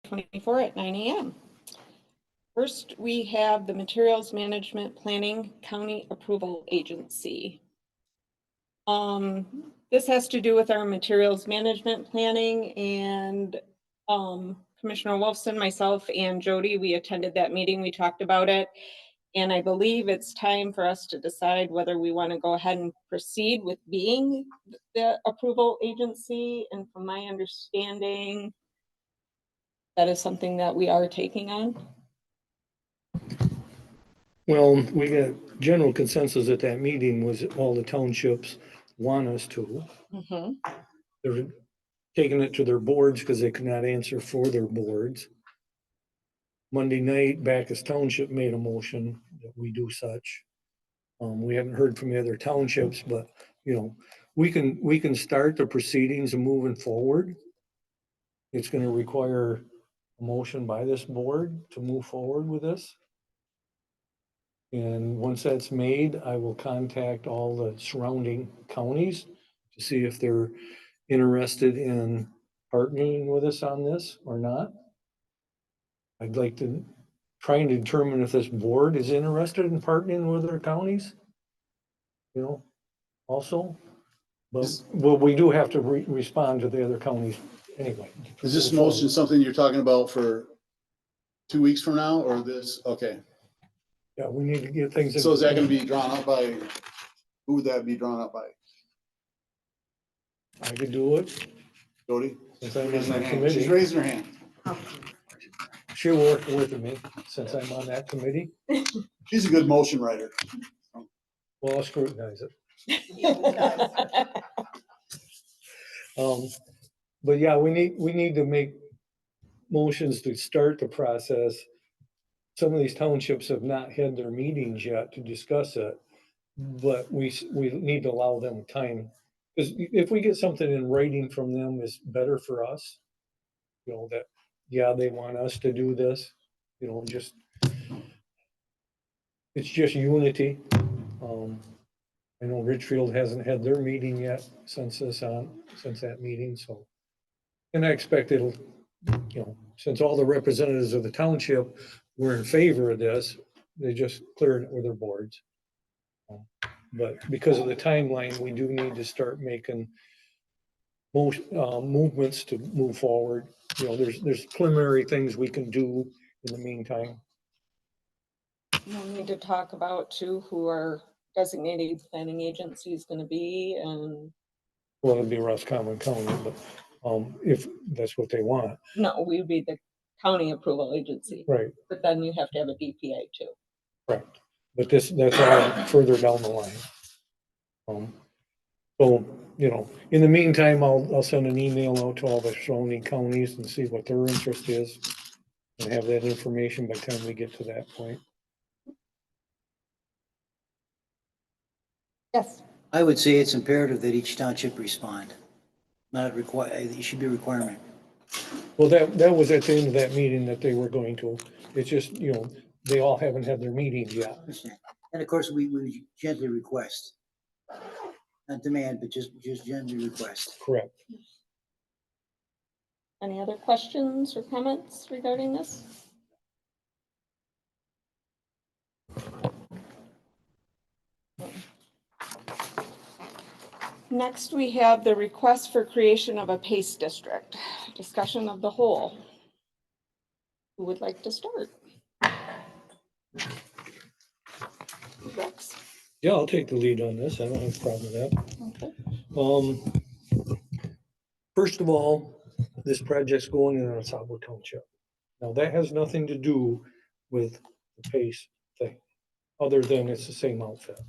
24 at 9 a.m. First, we have the Materials Management Planning County Approval Agency. This has to do with our materials management planning, and Commissioner Wolfson, myself, and Jody, we attended that meeting. We talked about it. And I believe it's time for us to decide whether we want to go ahead and proceed with being the approval agency. And from my understanding, that is something that we are taking on. Well, we got general consensus at that meeting was all the townships want us to. Mm-hmm. They're taking it to their boards because they could not answer for their boards. Monday night, Bacchus Township made a motion that we do such. We haven't heard from the other townships, but we can start the proceedings and moving forward. It's going to require a motion by this board to move forward with this. And once that's made, I will contact all the surrounding counties to see if they're interested in partnering with us on this or not. I'd like to try and determine if this board is interested in partnering with other counties, also. But well, we do have to respond to the other counties anyway. Is this motion something you're talking about for 2 weeks from now, or this? Okay. Yeah, we need to get things. So is that going to be drawn up by, who would that be drawn up by? I could do it. Jody? Since I'm on that She's committee. raising her hand. She'll work with me since I'm on that committee. She's a good motion writer. Well, I'll scrutinize it. But yeah, we need to make motions to start the process. Some of these townships have not had their meetings yet to discuss it, but we need to allow them time. Because if we get something in writing from them, it's better for us. That, yeah, they want us to do this, it's just unity. I know Ridgefield hasn't had their meeting yet since that meeting, so. And I expect it'll, since all the representatives of the township were in favor of this, they just cleared it with their boards. But because of the timeline, we do need to start making movements to move forward. There's preliminary things we can do in the meantime. We'll need to talk about too who our designated planning agency is going to be, and well, it'd be Roscommon County, but if that's what they want. No, we would be the county approval agency. Right. But then you have to have a DPA too. Right. But that's all further down the line. So, in the meantime, I'll send an email out to all the surrounding counties and see what their interest is and have that information by the time we get to that point. Yes. I would say it's imperative that each township respond. Not require, it should be a requirement. Well, that was at the end of that meeting that they were going to. It's just, they all haven't had their meetings yet. And of course, we gently request. Not demand, but just gently request. Correct. Any other questions or comments regarding this? Next, we have the request for creation of a PACE district. Discussion of the whole. Who would like to start? Rex? Yeah, I'll take the lead on this. I don't have a problem with that. Okay. First of all, this project's going in Roscommon Township. Now, that has nothing to do with the PACE thing, other than it's the same outfit.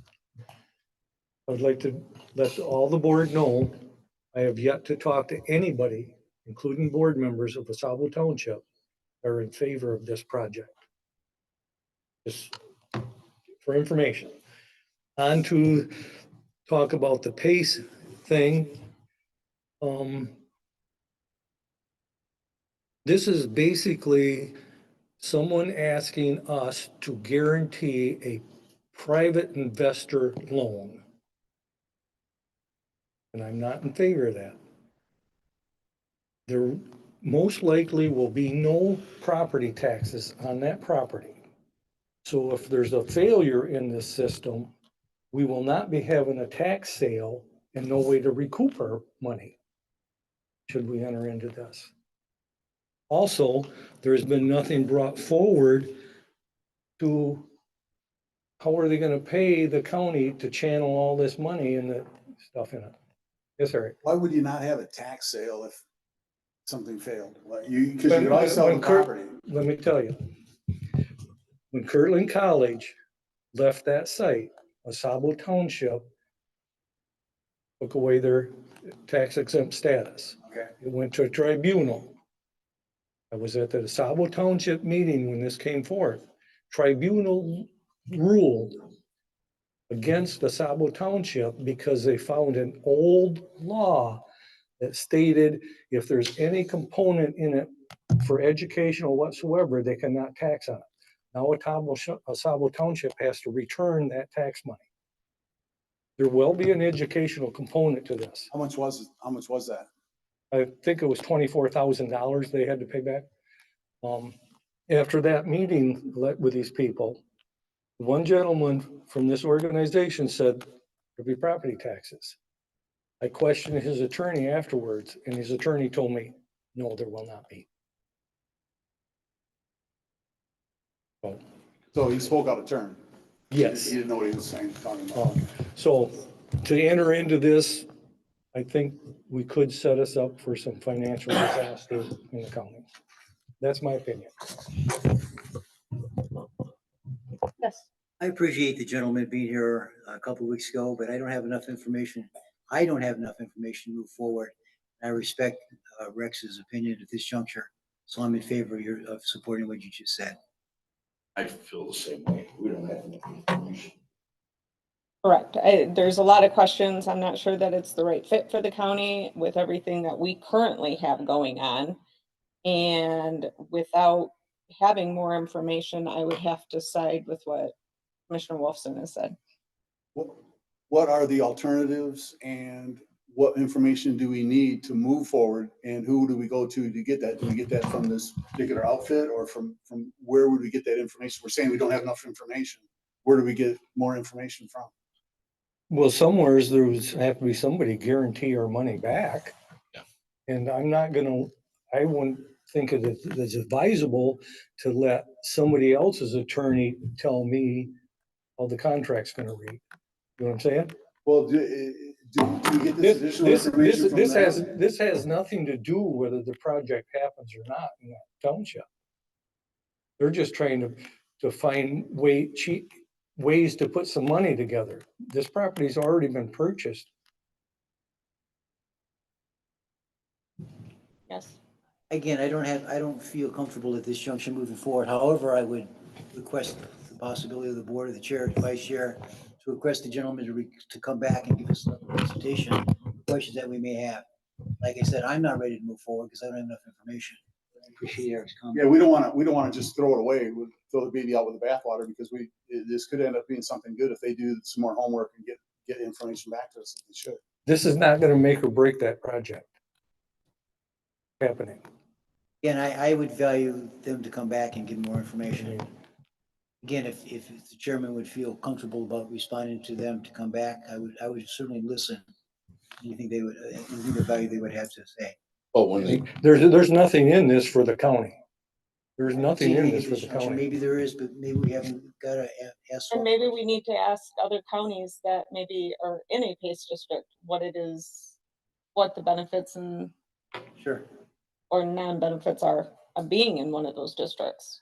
I'd like to let all the board know, I have yet to talk to anybody, including board members of Roscommon Township, that are in favor of this project. Just for information. On to talk about the PACE thing. This is basically someone asking us to guarantee a private investor loan. And I'm not in favor of that. most likely will be no property taxes on that property. So if there's a failure in this system, we will not be having a tax sale and no way to recoup our money, should we enter into this. Also, there's been nothing brought forward to how are they gonna pay the county to channel all this money and the stuff in it? Yes, Eric. Why would you not have a tax sale if something failed? Like because you could always sell the When Kurt- property. Let me tell you. When Kirtland College left that site, Osabo Township took away their tax exempt status. Okay. It went to a tribunal. I was at the Osabo Township meeting when this came forth. Tribunal ruled against the Osabo Township because they found an old law that stated if there's any component in it for educational whatsoever, they cannot tax on it. Now Osabo Township has to return that tax money. There will be an educational component to this. How much was it? How much was that? I think it was $24,000 they had to pay back. After that meeting with these people, one gentleman from this organization said there'll be property taxes. I questioned his attorney afterwards, and his attorney told me, no, there will not be. So, So he spoke out of turn. yes. He didn't know what he was saying, talking about. So to enter into this, I think we could set us up for some financial disaster in the county. That's my opinion. Yes. I appreciate the gentleman being here a couple of weeks ago, but I don't have enough information. I don't have enough information to move forward. I respect Rex's opinion at this juncture, so I'm in favor of supporting what you just said. I feel the same way. We don't have enough information. Correct. There's a lot of questions. I'm not sure that it's the right fit for the county with everything that we currently have going on. And without having more information, I would have to side with what Commissioner Wolfson has said. What are the alternatives and what information do we need to move forward? And who do we go to get that? Do we get that from this particular outfit or from where would we get that information? We're saying we don't have enough information. Where do we get more information from? Well, somewheres there would have to be somebody guarantee our money back. Yeah. And I wouldn't think of it as advisable to let somebody else's attorney tell me how the contract's gonna read. You know what I'm saying? Well, do we get this additional information from them? This has nothing to do whether the project happens or not in that township. They're just trying to find ways to put some money together. This property's already been purchased. Yes. Again, I don't feel comfortable at this junction moving forward. However, I would request the possibility of the board or the chair, vice chair, to request the gentleman to come back and give us a presentation, questions that we may have. Like I said, I'm not ready to move forward because I don't have enough information. I appreciate Eric's comment. Yeah, we don't want to just throw it away, throw the baby out with the bathwater because this could end up being something good if they do some more homework and get information back to us if they should. This is not gonna make or break that project happening. Again, I would value them to come back and give more information. Again, if the chairman would feel comfortable about responding to them to come back, I would certainly listen. Anything the value they would have to say. But when they, There's nothing in this for the county. There's nothing in this for the county. Maybe there is, but maybe we haven't got to ask. And maybe we need to ask other counties that maybe are in a PACE district, what it is, what the benefits and Sure. or non-benefits are of being in one of those districts.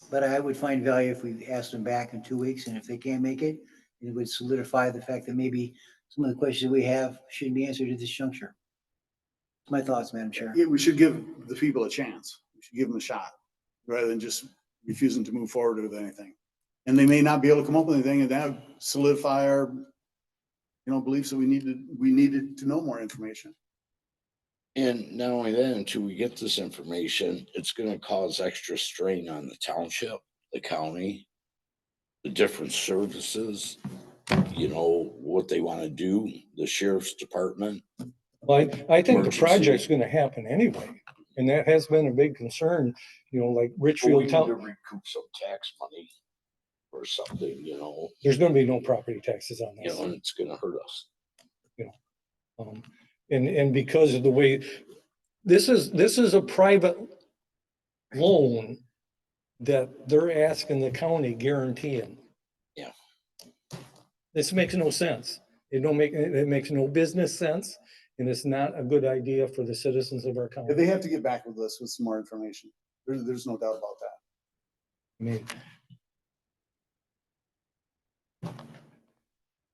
But I would find value if we asked them back in 2 weeks, and if they can't make it, it would solidify the fact that maybe some of the questions we have shouldn't be answered at this juncture. My thoughts, Madam Chair. Yeah, we should give the people a chance. We should give them a shot rather than just refusing to move forward with anything. And they may not be able to come up with anything, and that would solidify our, beliefs that we needed to know more information. and not only that, until we get this information, it's gonna cause extra strain on the township, the county, the different services, what they wanna do, the sheriff's department. Well, I think the Emergency. project's gonna happen anyway. And that has been a big concern, you know, like But we Richfield need to Town, recoup some tax money or something, there's gonna be no property taxes on this. and it's gonna hurt us. And because of the way, this is a private loan that they're asking the county guaranteeing. Yeah. This makes no sense. It makes no business sense, and it's not a good idea for the citizens of our Yeah, county. they have to get back with us with some more information. There's no doubt about that. I mean,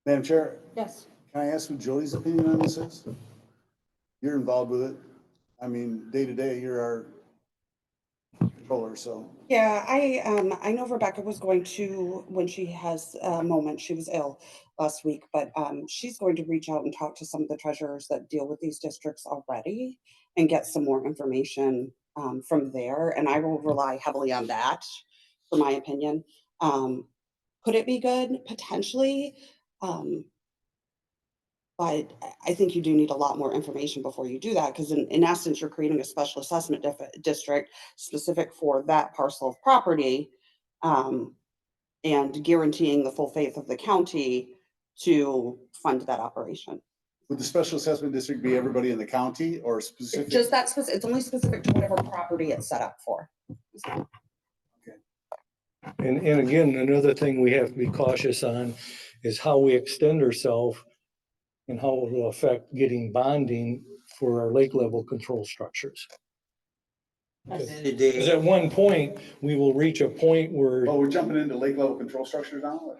Madam Chair, Yes. can I ask what Jody's opinion on this is? You're involved with it. I mean, day to day, you're our controller, so. Yeah, I know Rebecca was going to, when she has a moment, she was ill last week, but she's going to reach out and talk to some of the treasurers that deal with these districts already and get some more information from there, and I will rely heavily on that, for my opinion. Could it be good? Potentially. But I think you do need a lot more information before you do that, because in essence, you're creating a special assessment district specific for that parcel of property, and guaranteeing the full faith of the county to fund that operation. Would the special assessment district be everybody in the county or specific? Just that it's only specific to whatever property it's set up for. So, and again, another thing we have to be cautious on is how we extend ourselves and how it will affect getting bonding for our lake level control structures. At the end of the Because day, at one point, we will reach a point where, Oh, we're jumping into lake level control structures now?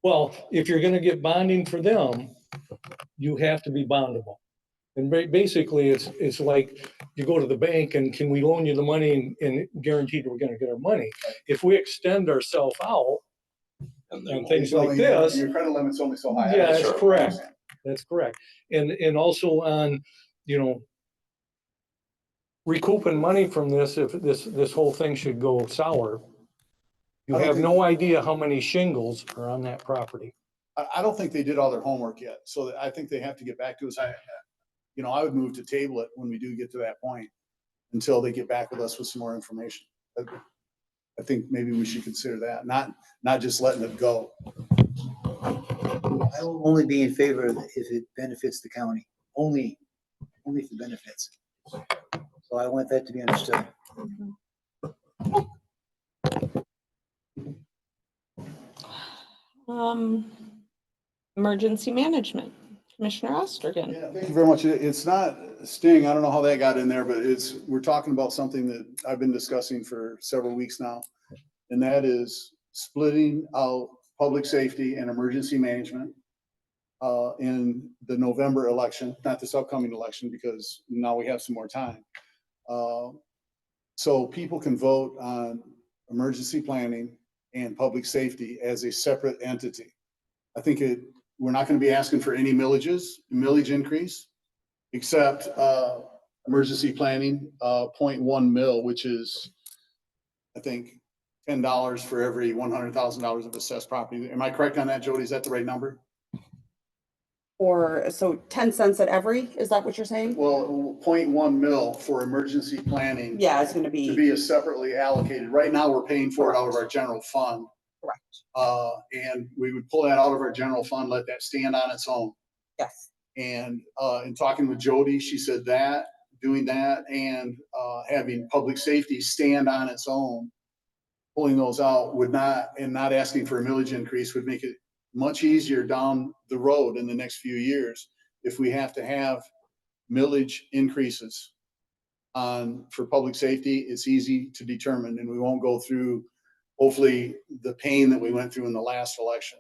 well, if you're gonna get bonding for them, you have to be bondable. And basically, it's like you go to the bank and can we loan you the money and guaranteed we're gonna get our money? If we extend ourselves out And they on won't. things like this, Your credit limit's only so high. yeah, that's that's correct. That's correct. And also on, recouping money from this, if this whole thing should go sour, you I don't have think- no idea how many shingles are on that property. I don't think they did all their homework yet, so I think they have to get back to us. I would move to table it when we do get to that point until they get back with us with some more information. I think maybe we should consider that, not just letting it go. I will only be in favor of it if it benefits the county, only if it benefits. So I want that to be understood. Emergency management, Commissioner Ostergen. Yeah, thank you very much. It's not Sting. I don't know how that got in there, but we're talking about something that I've been discussing for several weeks now. And that is splitting out public safety and emergency management in the November election, not this upcoming election, because now we have some more time. So people can vote on emergency planning and public safety as a separate entity. I think we're not going to be asking for any millage increase, except emergency planning, 0.1 mil, which is, I think, $10 for every $100,000 of assessed property. Am I correct on that, Jody? Is that the right number? so 10 cents at every, is that what you're saying? Well, 0.1 mil for emergency planning Yeah, it's gonna to be be a separately allocated. Right now, we're paying for it out of our general fund. correct. And we would pull that out of our general fund, let that stand on its own. Yes. And in talking with Jody, she said that doing that and having public safety stand on its own, pulling those out would not asking for a millage increase would make it much easier down the road in the next few years. If we have to have millage increases for public safety, it's easy to determine, and we won't go through, hopefully, the pain that we went through in the last election.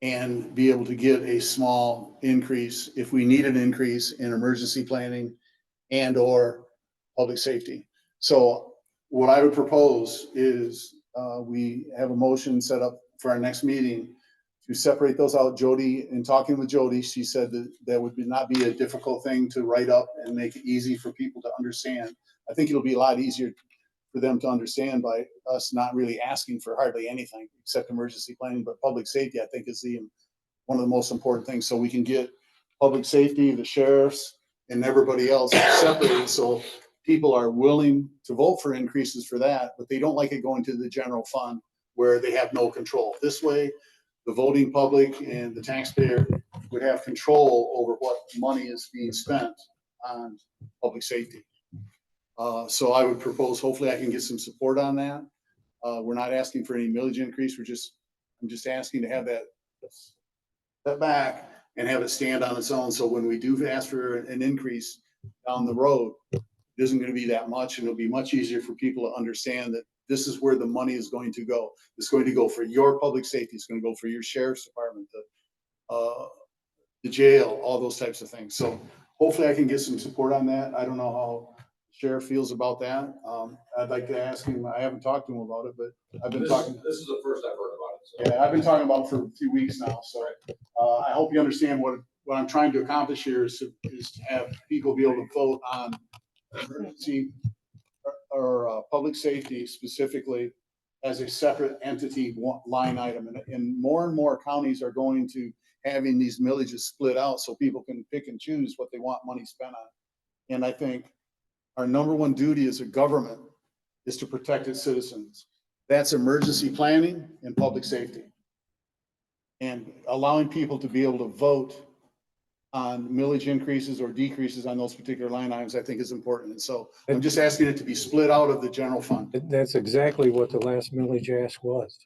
And be able to get a small increase if we need an increase in emergency planning and or public safety. So what I would propose is we have a motion set up for our next meeting to separate those out. Jody, in talking with Jody, she said that would not be a difficult thing to write up and make it easy for people to understand. I think it'll be a lot easier for them to understand by us not really asking for hardly anything except emergency planning, but public safety, I think, is one of the most important things. So we can get public safety, the sheriffs, and everybody else separated. So people are willing to vote for increases for that, but they don't like it going to the general fund where they have no control. This way, the voting public and the taxpayer would have control over what money is being spent on public safety. So I would propose, hopefully I can get some support on that. We're not asking for any millage increase. I'm just asking to have that step back and have it stand on its own. So when we do ask for an increase down the road, it isn't going to be that much, and it'll be much easier for people to understand that this is where the money is going to go. It's going to go for your public safety. It's going to go for your sheriff's department, the jail, all those types of things. So hopefully I can get some support on that. I don't know how the sheriff feels about that. I'd like to ask him. I haven't talked to him about it, but I've been talking. This is the first I've heard about it. So. Yeah, I've been talking about it for a few weeks now. So I hope you understand what I'm trying to accomplish here is to have people be able to vote on emergency or public safety specifically as a separate entity line item. And more counties are going to having these millages split out so people can pick and choose what they want money spent on. And I think our number one duty as a government is to protect its citizens. That's emergency planning and public safety. And allowing people to be able to vote on millage increases or decreases on those particular line items, I think is important. And so I'm just asking it to be split out of the general fund. That's exactly what the last millage ask was.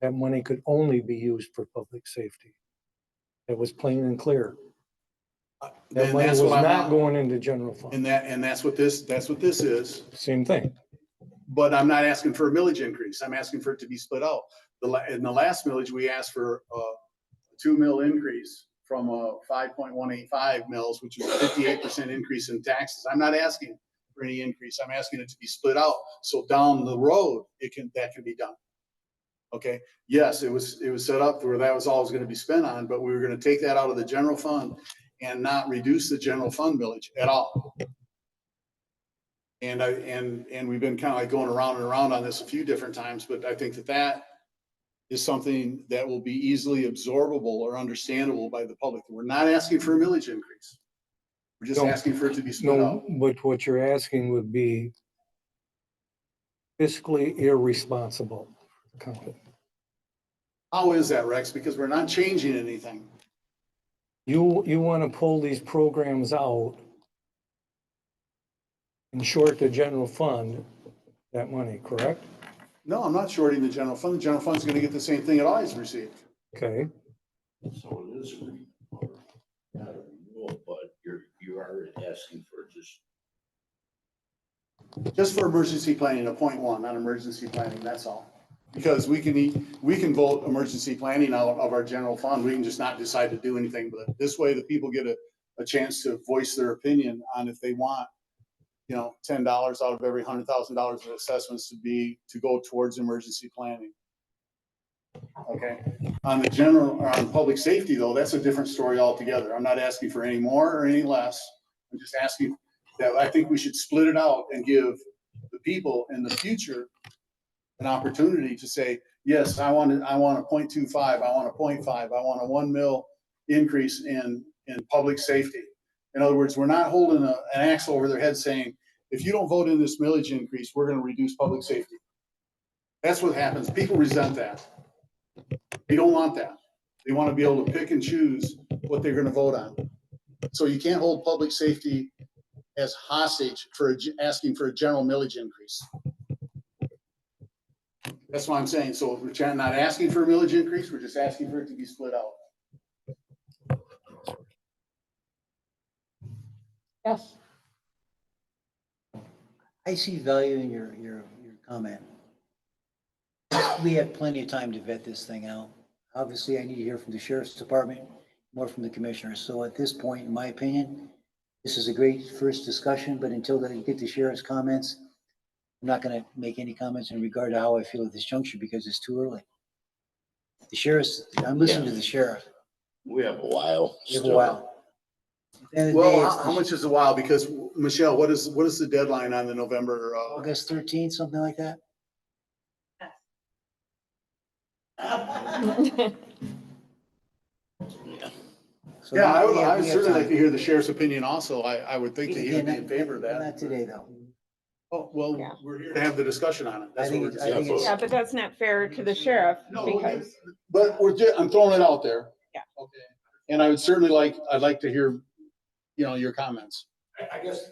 That money could only be used for public safety. It was plain and clear. That Then money that's was what I not want. going into general fund. And that's what this is. Same thing. But I'm not asking for a millage increase. I'm asking for it to be split out. In the last millage, we asked for a 2 mil increase from 5.185 mils, which is a 58% increase in taxes. I'm not asking for any increase. I'm asking it to be split out. So down the road, that can be done. Okay. Yes, it was set up where that was all it was going to be spent on, but we were going to take that out of the general fund and not reduce the general fund millage at all. And we've been kind of like going around and around on this a few different times, but I think that is something that will be easily absorbable or understandable by the public. We're not asking for a millage increase. We're just asking for it to be split out. But what you're asking would be fiscally irresponsible company. How is that, Rex? Because we're not changing anything. You want to pull these programs out and short the general fund that money, correct? No, I'm not shorting the general fund. The general fund is going to get the same thing it always received. Okay. So it is a renewal, not a renewal, but you are asking for Just for emergency planning, a 0.1, not emergency planning, that's all. Because we can vote emergency planning out of our general fund. We can just not decide to do anything with it. This way, the people get a chance to voice their opinion on if they want, $10 out of every $100,000 of assessments to go towards emergency planning. Okay. On public safety though, that's a different story altogether. I'm not asking for any more or any less. I'm just asking that I think we should split it out and give the people in the future an opportunity to say, yes, I want a 0.25, I want a 0.5, I want a 1 mil increase in public safety. In other words, we're not holding an axe over their head saying, if you don't vote in this millage increase, we're going to reduce public safety. That's what happens. People resent that. They don't want that. They want to be able to pick and choose what they're going to vote on. So you can't hold public safety as hostage for asking for a general millage increase. That's what I'm saying. So we're not asking for a millage increase. We're just asking for it to be split out. Yes. I see value in your comment. We have plenty of time to vet this thing out. Obviously, I need to hear from the sheriff's department, more from the commissioners. So at this point, in my opinion, this is a great first discussion, but until you get the sheriff's comments, I'm not going to make any comments in regard to how I feel at this juncture because it's too early. I'm listening to the sheriff. We have a while. We have a while. At the end of the day, Well, it's how much is a while? Because Michelle, what is the deadline on the November? August 13th, something like that? Yeah. So Yeah, we I would have certainly like time. to hear the sheriff's opinion also. I would think that he would be Again, in favor of Not that. today, though. Oh, well, Yeah. we're here to have the discussion on it. That's I think what we're it's- I think it's- Yeah, but that's not fair to the sheriff No, because, but I'm throwing it out there. Yeah. Okay. And I would certainly I'd like to hear, your comments. I guess,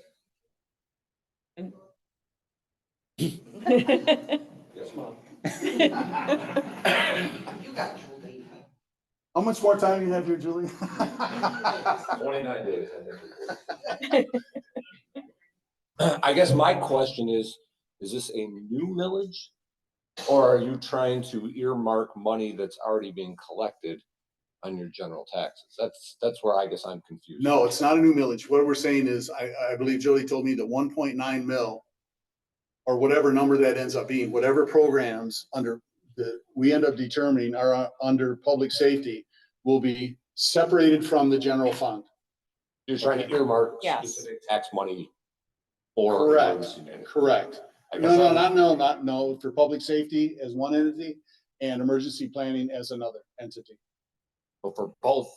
yes, Mom. How much more time do you have here, Julie? 29 days. I think. I guess my question is this a new millage? Or are you trying to earmark money that's already being collected on your general taxes? That's where I guess I'm confused. No, it's not a new millage. What we're saying is, I believe Julie told me that 1.9 mil or whatever number that ends up being, whatever programs we end up determining are under public safety will be separated from the general fund. You're trying to earmark Yes. specific tax money for Correct, emergency management. correct. I No, guess no, I'm- not no, for public safety as one entity and emergency planning as another entity. But for both,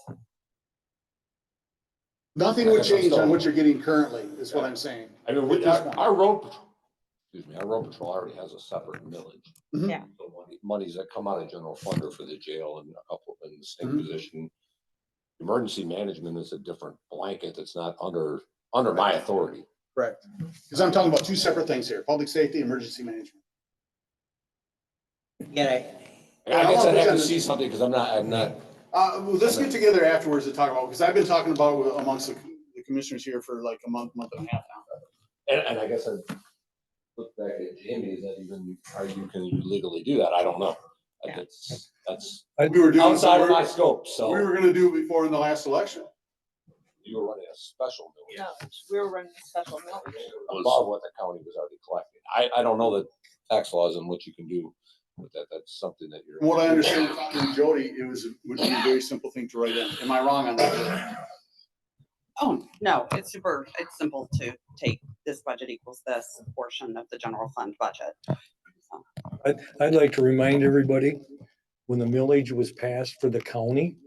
Nothing I would guess I'm change on still- what you're getting currently, is what I'm saying. I mean, At this point. our road patrol, our road patrol already has a separate millage. Mhm. Yeah. So monies that come out of general fund are for the jail and a couple in the same Mhm. position. Emergency management is a different blanket that's not under my authority. Correct. Because I'm talking about two separate things here, public safety, emergency management. Yeah, I guess I'll I'd have to present see it. something because I'm not, Well, let's get together afterwards to talk about, because I've been talking about it amongst the commissioners here for like a month and a half now. and I guess I'd look back at Jamie, is that even, can you legally do that? I don't know. Yeah. That's We were doing. outside of my scope, We so were gonna do it before in the last election. you were running a special millage. no, we were running a special millage. Above what the county was already collecting. I don't know the tax laws and what you can do with that. That's something that you're. From what I understand from Jody, would be a very simple thing to write in. Am I wrong on that? Oh, no, it's simple to take this budget equals this portion of the general fund budget. So, I'd like to remind everybody, when the millage was passed for the county,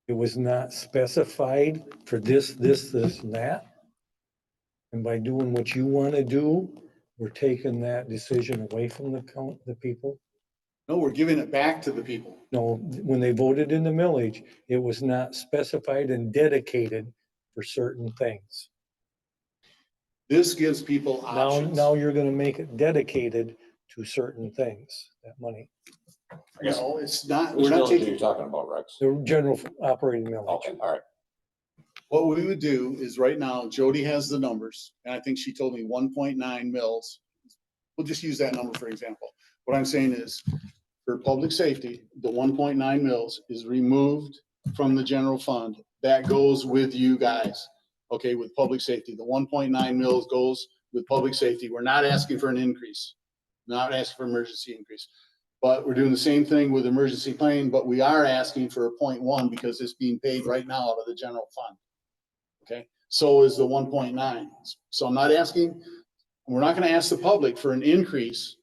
it was not specified for this, and that. And by doing what you want to do, we're taking that decision away from the people. No, we're giving it back to the people. No, when they voted in the millage, it was not specified and dedicated for certain things. This gives people options. Now you're gonna make it dedicated to certain things, that money. No, it's not, Which we're not millage are you taking, talking about, Rex? The general operating millage. Okay, all right. what we would do is right now, Jody has the numbers, and I think she told me 1.9 mils. We'll just use that number for example. What I'm saying is, for public safety, the 1.9 mils is removed from the general fund. That goes with you guys, okay, with public safety. The 1.9 mils goes with public safety. We're not asking for an increase, not asking for emergency increase. But we're doing the same thing with emergency planning, but we are asking for a 0.1 because it's being paid right now out of the general fund. Okay, so is the 1.9. So I'm not asking, we're not gonna ask the public for an increase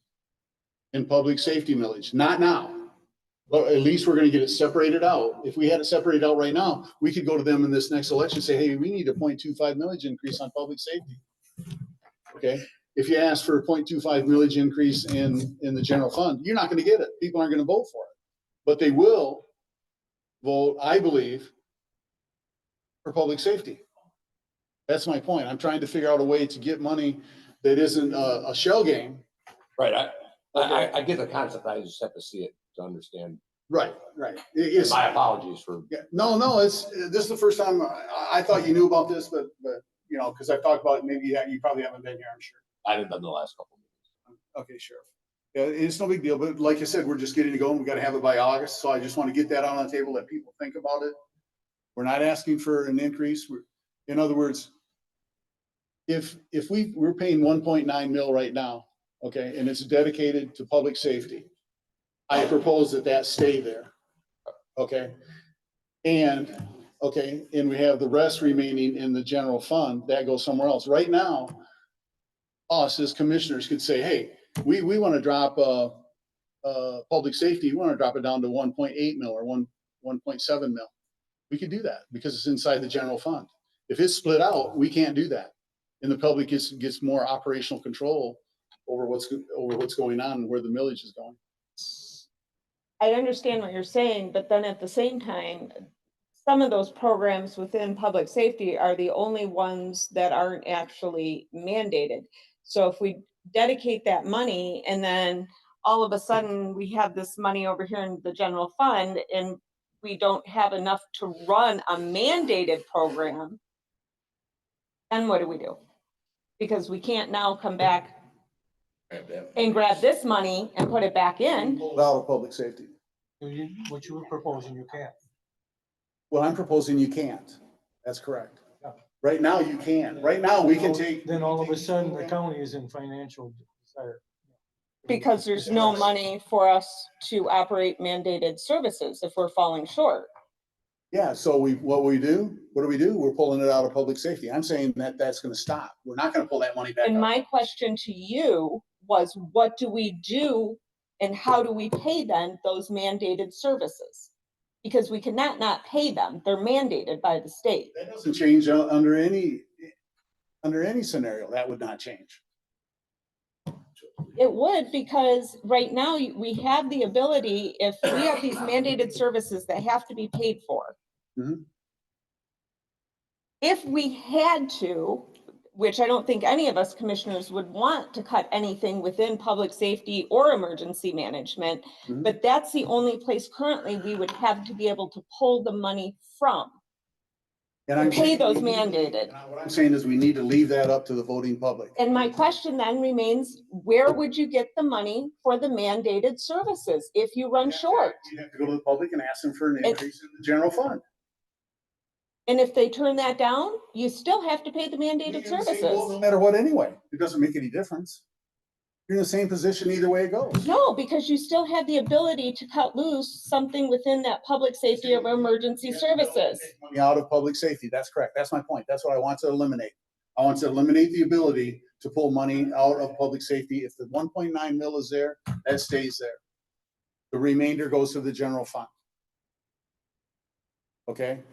in public safety millage, not now. But at least we're gonna get it separated out. If we had it separated out right now, we could go to them in this next election and say, hey, we need a 0.25 millage increase on public safety. Okay, if you ask for a 0.25 millage increase in the general fund, you're not gonna get it. People aren't gonna vote for it. But they will vote, I believe, for public safety. That's my point. I'm trying to figure out a way to get money that isn't a shell game. Right, I get the concept. I just have to see it to understand. Right. It's, My apologies for. yeah, no, this is the first time I thought you knew about this, but because I've talked about it, maybe you probably haven't been here, I'm sure. I haven't done the last couple of meetings. Okay, Sheriff. Yeah, it's no big deal, but like I said, we're just getting to go and we got to have it by August. So I just want to get that on the table, let people think about it. We're not asking for an increase. In other words, if we're paying 1.9 mil right now, okay, and it's dedicated to public safety, I propose that stay there. Okay. And we have the rest remaining in the general fund that goes somewhere else. Right now, us as commissioners could say, hey, we want to drop public safety. We want to drop it down to 1.8 mil or 1.7 mil. We could do that because it's inside the general fund. If it's split out, we can't do that. And the public gets more operational control over what's going on and where the millage is going. I understand what you're saying, but then at the same time, some of those programs within public safety are the only ones that aren't actually mandated. So if we dedicate that money and then all of a sudden we have this money over here in the general fund and we don't have enough to run a mandated program, then what do we do? Because we can't now come back and grab this money and put it back in. Pull it out of public safety. What you were proposing, you can't. Well, I'm proposing you can't. That's correct. Right now, you can. Right now, we can take. Then all of a sudden, the county is in financial desire. Because there's no money for us to operate mandated services if we're falling short. Yeah, so what do we do? We're pulling it out of public safety. I'm saying that that's gonna stop. We're not gonna pull that money back And out. my question to you was, what do we do and how do we pay then those mandated services? Because we cannot not pay them. They're mandated by the state. That doesn't change under any scenario. That would not change. It would, because right now we have the ability, if we have these mandated services that have to be paid for. Mhm. If we had to, which I don't think any of us commissioners would want to cut anything within public safety or emergency management, Mhm. but that's the only place currently we would have to be able to pull the money from. And To I'm pay saying those we need to- mandated. What I'm saying is we need to leave that up to the voting public. And my question then remains, where would you get the money for the mandated services if you run short? You have to go to the public and ask them for an increase in the general fund. And if they turn that down, you still have to pay the mandated No services. matter what anyway. It doesn't make any difference. You're in the same position either way it goes. No, because you still have the ability to cut loose something within that public safety or emergency services. Money out of public safety. That's correct. That's my point. That's what I want to eliminate. I want to eliminate the ability to pull money out of public safety. If the 1.9 mil is there, that stays there. The remainder goes to the general fund. Okay?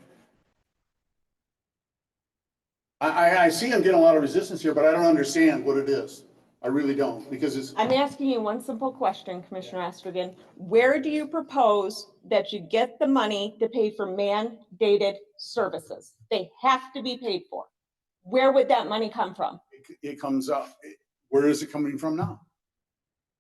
I see I'm getting a lot of resistance here, but I don't understand what it is. I really don't, because it's. I'm asking you one simple question, Commissioner Ostergen. Where do you propose that you get the money to pay for mandated services? They have to be paid for. Where would that money come from? It comes up. Where is it coming from now?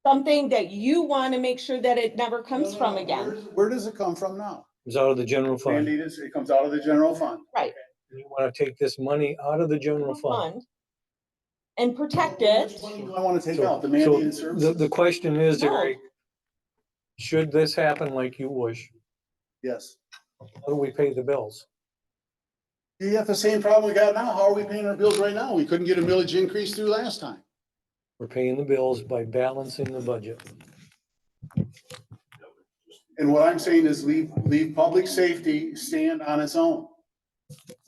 Something that you want to make sure that it never comes from again. Where does it come from now? It's out of the general fund. Mandated, it comes out of the general fund. Right. You want to take this money out of the general fund. And protect it. Which one do I want to take out? The So mandated services? the question is, No. Eric, should this happen like you wish, Yes. how do we pay the bills? You have the same problem we got now. How are we paying our bills right now? We couldn't get a millage increase through last time. We're paying the bills by balancing the budget. And what I'm saying is leave public safety stand on its own.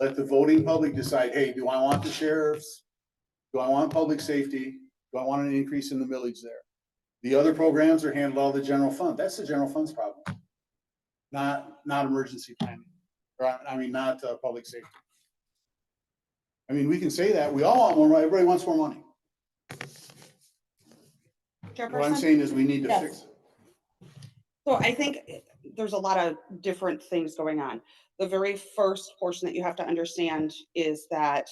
Let the voting public decide, hey, do I want the sheriffs? Do I want public safety? Do I want an increase in the millage there? The other programs are handled out of the general fund. That's the general fund's problem. Not emergency planning. Or, I mean, not public safety. I mean, we can say that. We all want more money. Everybody wants more money. What I'm saying is we need to fix it. So I think there's a lot of different things going on. The very first portion that you have to understand is that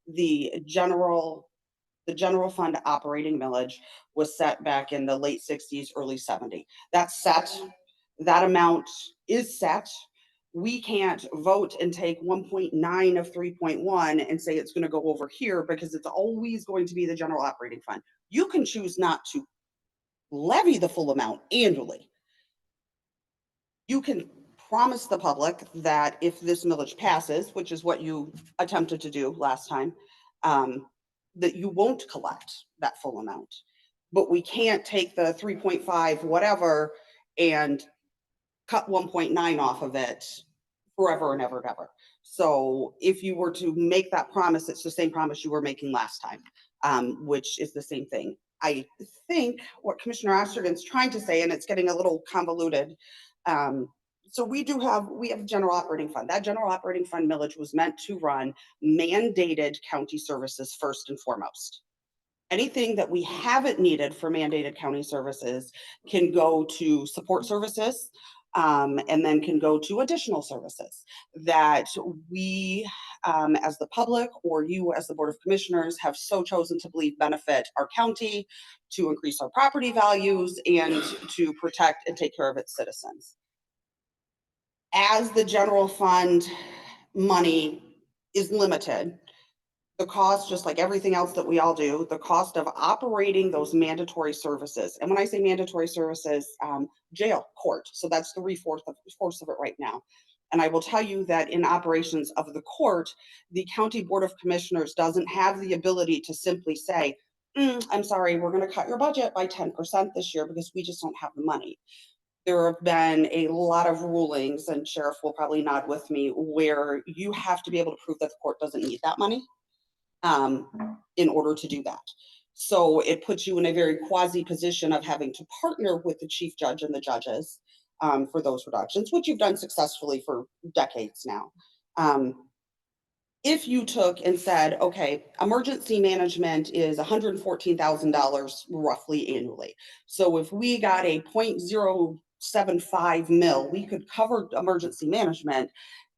the general fund operating millage was set back in the late 60s, early 70s. That's set. That amount is set. We can't vote and take 1.9 of 3.1 and say it's going to go over here because it's always going to be the general operating fund. You can choose not to levy the full amount annually. You can promise the public that if this millage passes, which is what you attempted to do last time, that you won't collect that full amount. But we can't take the 3.5 whatever and cut 1.9 off of it forever and ever and ever. So if you were to make that promise, it's the same promise you were making last time, which is the same thing. I think what Commissioner Ostergen's trying to say, and it's getting a little convoluted, So we have a general operating fund. That general operating fund millage was meant to run mandated county services first and foremost. Anything that we haven't needed for mandated county services can go to support services, and then can go to additional services that we, as the public, or you as the Board of Commissioners, have so chosen to believe benefit our county, to increase our property values, and to protect and take care of its citizens. As the general fund money is limited, the cost, just like everything else that we all do, the cost of operating those mandatory services. And when I say mandatory services, jail, court. So that's 3/4 of it right now. And I will tell you that in operations of the court, the County Board of Commissioners doesn't have the ability to simply say, I'm sorry, we're going to cut your budget by 10% this year because we just don't have the money. There have been a lot of rulings, and Sheriff will probably nod with me, where you have to be able to prove that the court doesn't need that money in order to do that. So it puts you in a very quasi position of having to partner with the chief judge and the judges for those reductions, which you've done successfully for decades now. If you took and said, okay, emergency management is $114,000 roughly annually. So if we got a 0.075 mil, we could cover emergency management,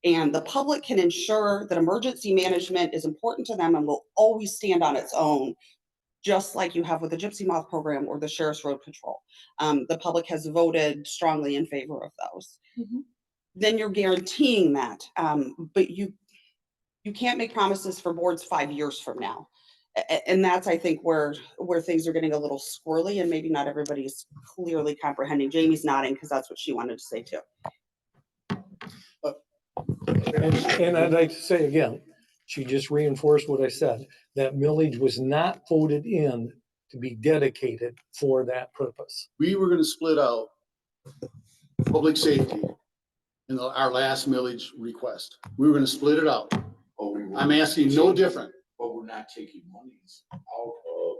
and the public can ensure that emergency management is important to them and will always stand on its own, just like you have with the Gypsy Moth program or the Sheriff's Road Patrol. The public has voted strongly in favor of those. Then you're guaranteeing that, but you can't make promises for boards 5 years from now. And that's, I think, where things are getting a little squirrely, and maybe not everybody's clearly comprehending. Jamie's nodding because that's what she wanted to say too. And I'd like to say again, she just reinforced what I said, that millage was not voted in to be dedicated for that purpose. We were gonna split out public safety in our last millage request. We were gonna split it out. But we I'm asking no different. But we're not taking monies out of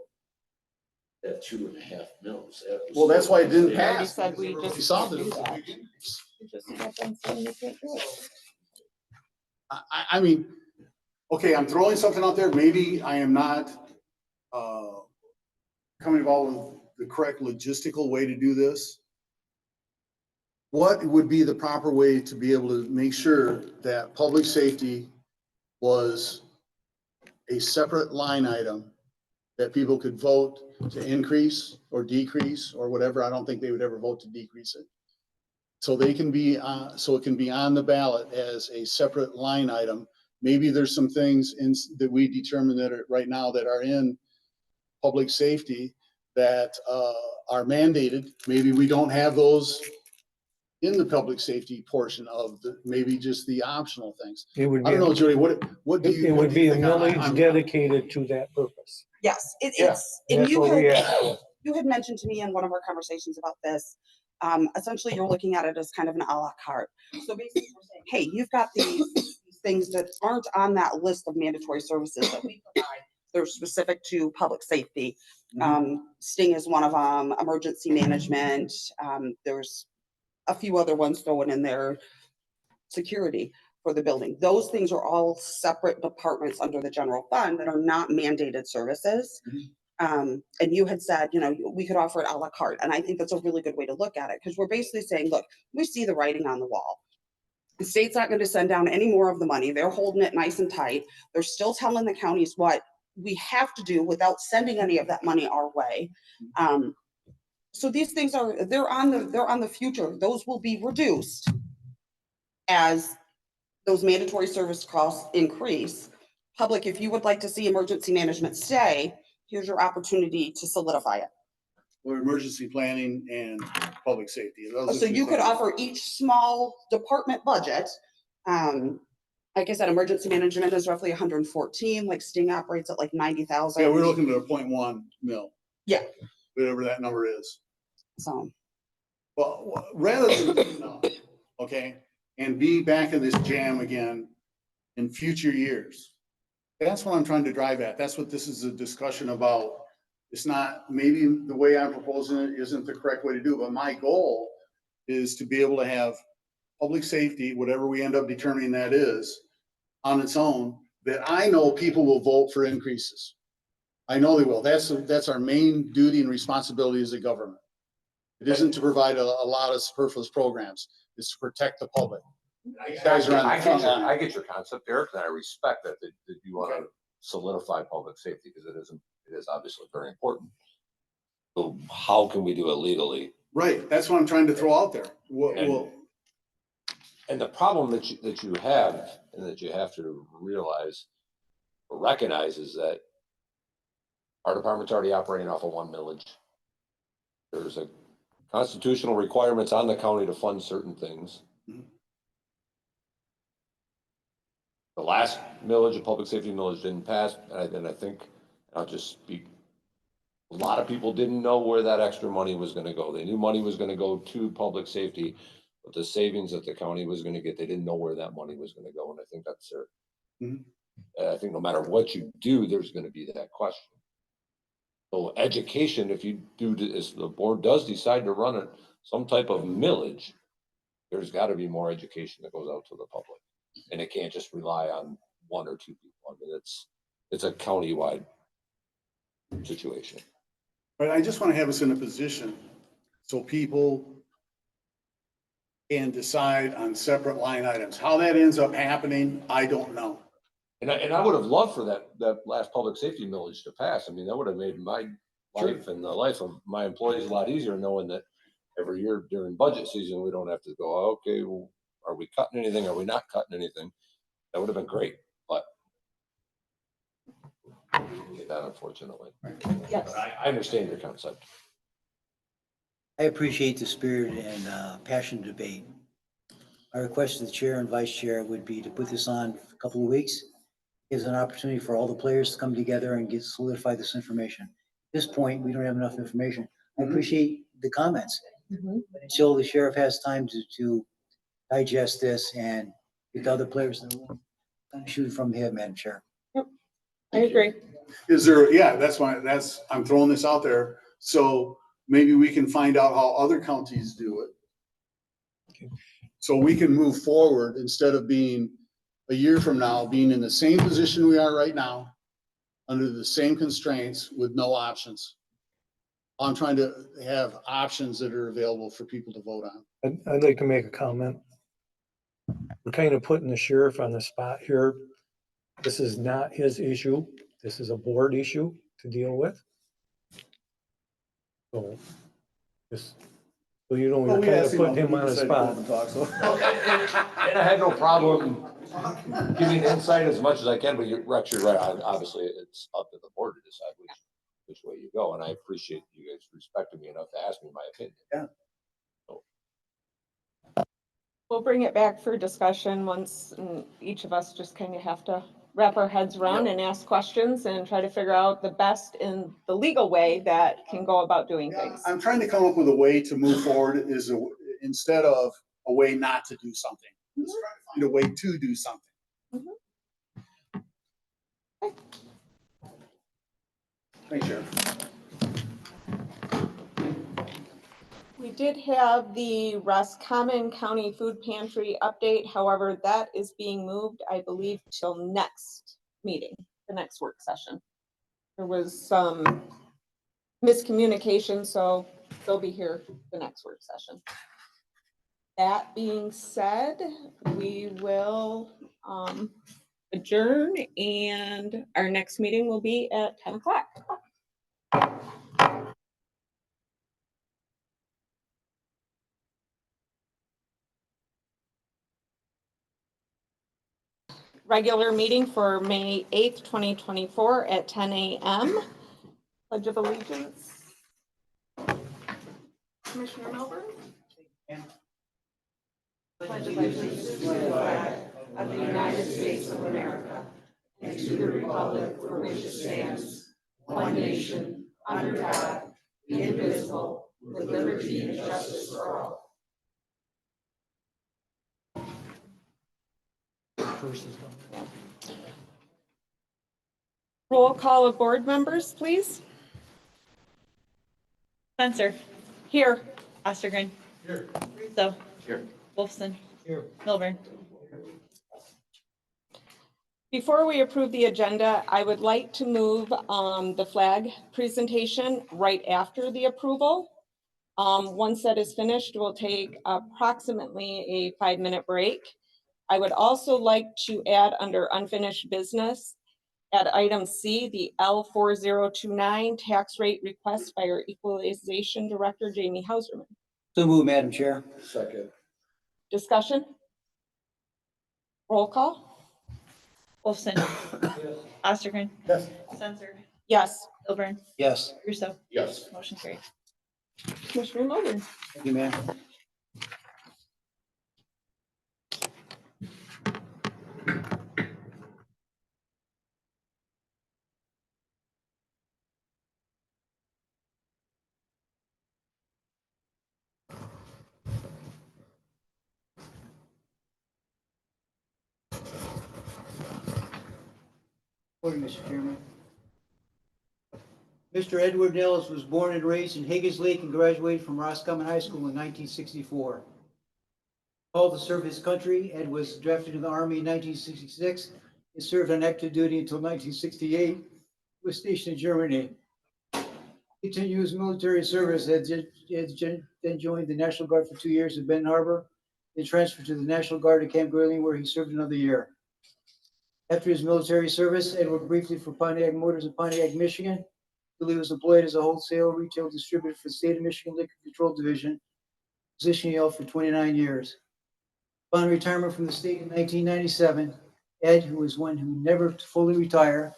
that 2.5 mils. That was Well, that's why it didn't We already pass. said we because just saw can't that do it was a that. big increase. We just got done saying we can't do it. I mean, okay, I'm throwing something out there. Maybe I am not coming involved with the correct logistical way to do this. What would be the proper way to be able to make sure that public safety was a separate line item that people could vote to increase or decrease or whatever? I don't think they would ever vote to decrease it. So they can be, so it can be on the ballot as a separate line item. Maybe there's some things that we determine that are right now that are in public safety that are mandated. Maybe we don't have those in the public safety portion of maybe just the optional things. It would I be, don't know, Jody, what do you? it what would do be you a think? millage dedicated to that purpose. Yes, Yeah, it's, and That's what we have. you had mentioned to me in one of our conversations about this. Essentially, you're looking at it as kind of an a la carte. So basically, we're saying, hey, you've got these things that aren't on that list of mandatory services that we provide. They're specific to public safety. Sting is one of them, emergency management. There's a few other ones thrown in there, security for the building. Those things are all separate departments under the general fund that are not mandated services. And you had said, you know, we could offer it a la carte. And I think that's a really good way to look at it, because we're basically saying, look, we see the writing on the wall. The state's not going to send down any more of the money. They're holding it nice and tight. They're still telling the counties what we have to do without sending any of that money our way. So these things are, they're on the future. Those will be reduced as those mandatory service costs increase. Public, if you would like to see emergency management stay, here's your opportunity to solidify it. Or emergency planning and public safety. Those are So two you could things. offer each small department budget. Like I said, emergency management is roughly 114, like Sting operates at like 90,000. Yeah, we're looking at a 0.1 mil. Yeah. Whatever that number is. So, Well, rather than, no, okay, and be back in this jam again in future years. That's what I'm trying to drive at. That's what this is a discussion about. It's not, maybe the way I'm proposing it isn't the correct way to do it, but my goal is to be able to have public safety, whatever we end up determining that is, on its own, that I know people will vote for increases. I know they will. That's our main duty and responsibility as a government. It isn't to provide a lot of superfluous programs. It's to protect the public. You guys are on the front line. I get your concept, Eric, and I respect that you want to solidify public safety because it is obviously very important. So how can we do it legally? Right, that's what I'm trying to throw out there. Well, And the problem that you have and that you have to realize or recognize is that our department's already operating off of 1 millage. There's a constitutional requirements on the county to fund certain things. Mhm. The last millage, the public safety millage, didn't pass, and I think, I'll just speak, a lot of people didn't know where that extra money was gonna go. They knew money was gonna go to public safety, but the savings that the county was gonna get, they didn't know where that money was gonna go, and I think that's their. Mhm. I think no matter what you do, there's gonna be that question. So education, if you do, if the board does decide to run it, some type of millage, there's gotta be more education that goes out to the public. And it can't just rely on 1 or 2 people. I mean, it's a countywide situation. but I just want to have us in a position so people can decide on separate line items. How that ends up happening, I don't know. And I would have loved for that last public safety millage to pass. I mean, that would have made my life and the life of my employees a lot easier, knowing that every year during budget season, we don't have to go, okay, well, are we cutting anything? Are we not cutting anything? That would have been great, but we didn't get that, unfortunately. Yes. But I understand your concept. I appreciate the spirit and passionate debate. My request to the chair and vice chair would be to put this on for a couple of weeks. Gives an opportunity for all the players to come together and get solidify this information. At this point, we don't have enough information. I appreciate the comments. Mhm. But until the sheriff has time to digest this and get the other players in the room, kind of shoot from the hip, Madam Chair. I agree. Is there, yeah, I'm throwing this out there. So maybe we can find out how other counties do it. So we can move forward instead of being a year from now, being in the same position we are right now, under the same constraints with no options. I'm trying to have options that are available for people to vote on. I'd like to make a comment. We're kind of putting the sheriff on the spot here. This is not his issue. This is a board issue to deal with. So, just, so you know, we're kind of putting him on the spot. And I had no problem giving insight as much as I can, but Rex, you're right. Obviously, it's up to the board to decide which way you go. And I appreciate you guys respecting me enough to ask me my opinion. Yeah. We'll bring it back for discussion once each of us just kind of have to wrap our heads around and ask questions and try to figure out the best in the legal way that can go about doing things. I'm trying to come up with a way to move forward instead of a way not to do something. Let's try to find a way to do something. Thanks, Sheriff. We did have the Roscommon County Food Pantry update. However, that is being moved, I believe, till next meeting, the next work session. There was some miscommunication, so they'll be here the next work session. That being said, we will adjourn, and our next meeting will be at 10 o'clock. Regular meeting for May 8th, 2024 at 10 a.m. Pledge of Allegiance. Commissioner Milburn? Pledge allegiance to the flag of the United States of America and to the republic for which it stands, one nation, under God, indivisible, with liberty and justice for all. Roll call of board members, please. Spencer. Here. Ostergren. Here. Russo. Here. Wolfson. Milburn. Before we approve the agenda, I would like to move the flag presentation right after the approval. Once that is finished, we'll take approximately a 5-minute break. I would also like to add under unfinished business, at item C, the L4029 tax rate request by our equalization director, Jamie Hauserman. So move, Madam Chair. Second. Discussion? Roll call? Wolfson. Ostergren. Yes. Censor. Yes. Milburn. Yes, Russo. Yes. Motion carried. Commissioner Mulder. thank you, ma'am. Morning, Mr. Chairman. Mr. Edward Nellist was born and raised in Higgins Lake and graduated from Roscommon High School in 1964. Called to serve his country, Ed was drafted in the Army in 1966 and served on active duty until 1968. He was stationed in Germany. Continued his military service, then joined the National Guard for 2 years in Benton Harbor, then transferred to the National Guard at Camp Grayling, where he served another year. After his military service, Ed worked briefly for Pontiac Motors in Pontiac, Michigan, until he was employed as a wholesale retail distributor for the State of Michigan Liquor Control Division, position he held for 29 years. Upon retirement from the state in 1997, Ed, who was one who never fully retired,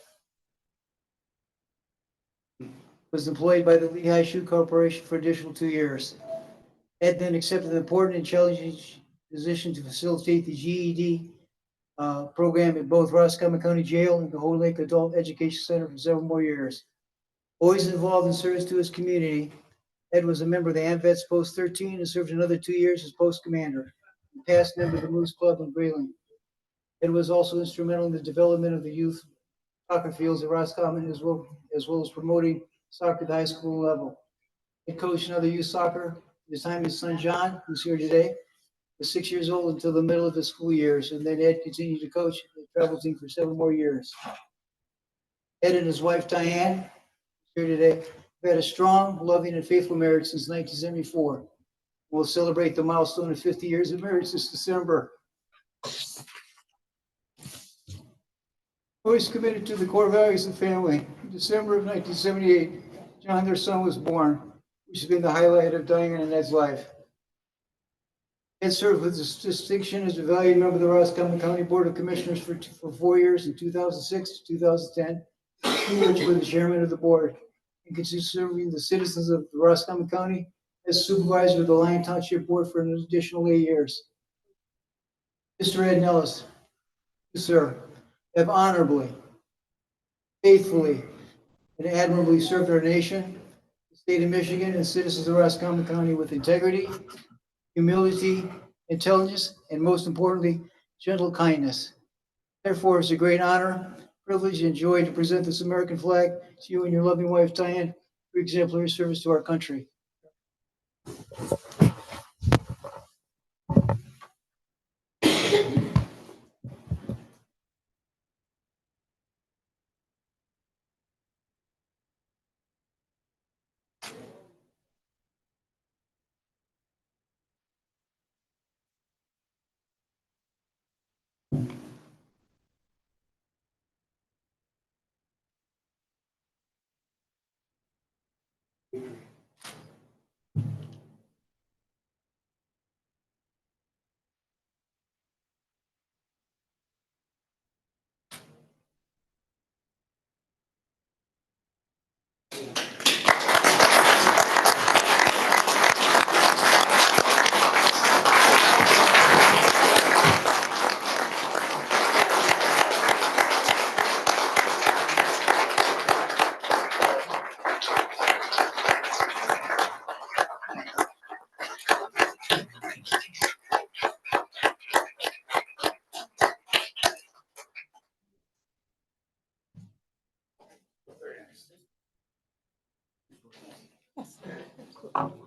was employed by the Lehigh Shoe Corporation for additional 2 years. Ed then accepted an important and challenging position to facilitate the GED program at both Roscommon County Jail and the Whole Lake Adult Education Center for several more years. Always involved in service to his community, Ed was a member of the AMVETS Post 13 and served another 2 years as post commander, and past member of the Moose Club in Grayling. Ed was also instrumental in the development of the youth soccer fields at Roscommon, as well as promoting soccer at the high school level. He coached another youth soccer at the time his son John, who's here today, was 6 years old until the middle of his school years, and then Ed continued to coach the travel team for 7 more years. Ed and his wife Diane, here today, have had a strong, loving, and faithful marriage since 1974. We'll celebrate the milestone of 50 years of marriage this December. Always committed to the core values of family. In December of 1978, John, their son, was born, which has been the highlight of Diane and Ed's life. Ed served with distinction as a valued member of the Roscommon County Board of Commissioners for 4 years, in 2006 to 2010, which was the chairman of the board, and continued serving the citizens of Roscommon County as supervisor of the Lyon Township Board for an additional 8 years. Mr. Ed Nellist, you, sir, have honorably, faithfully, and admirably served our nation, the state of Michigan, and citizens of Roscommon County with integrity, humility, intelligence, and most importantly, gentle kindness. Therefore, it's a great honor, privilege, and joy to present this American flag to you and your loving wife, Diane, for exemplary service to our country. Yes.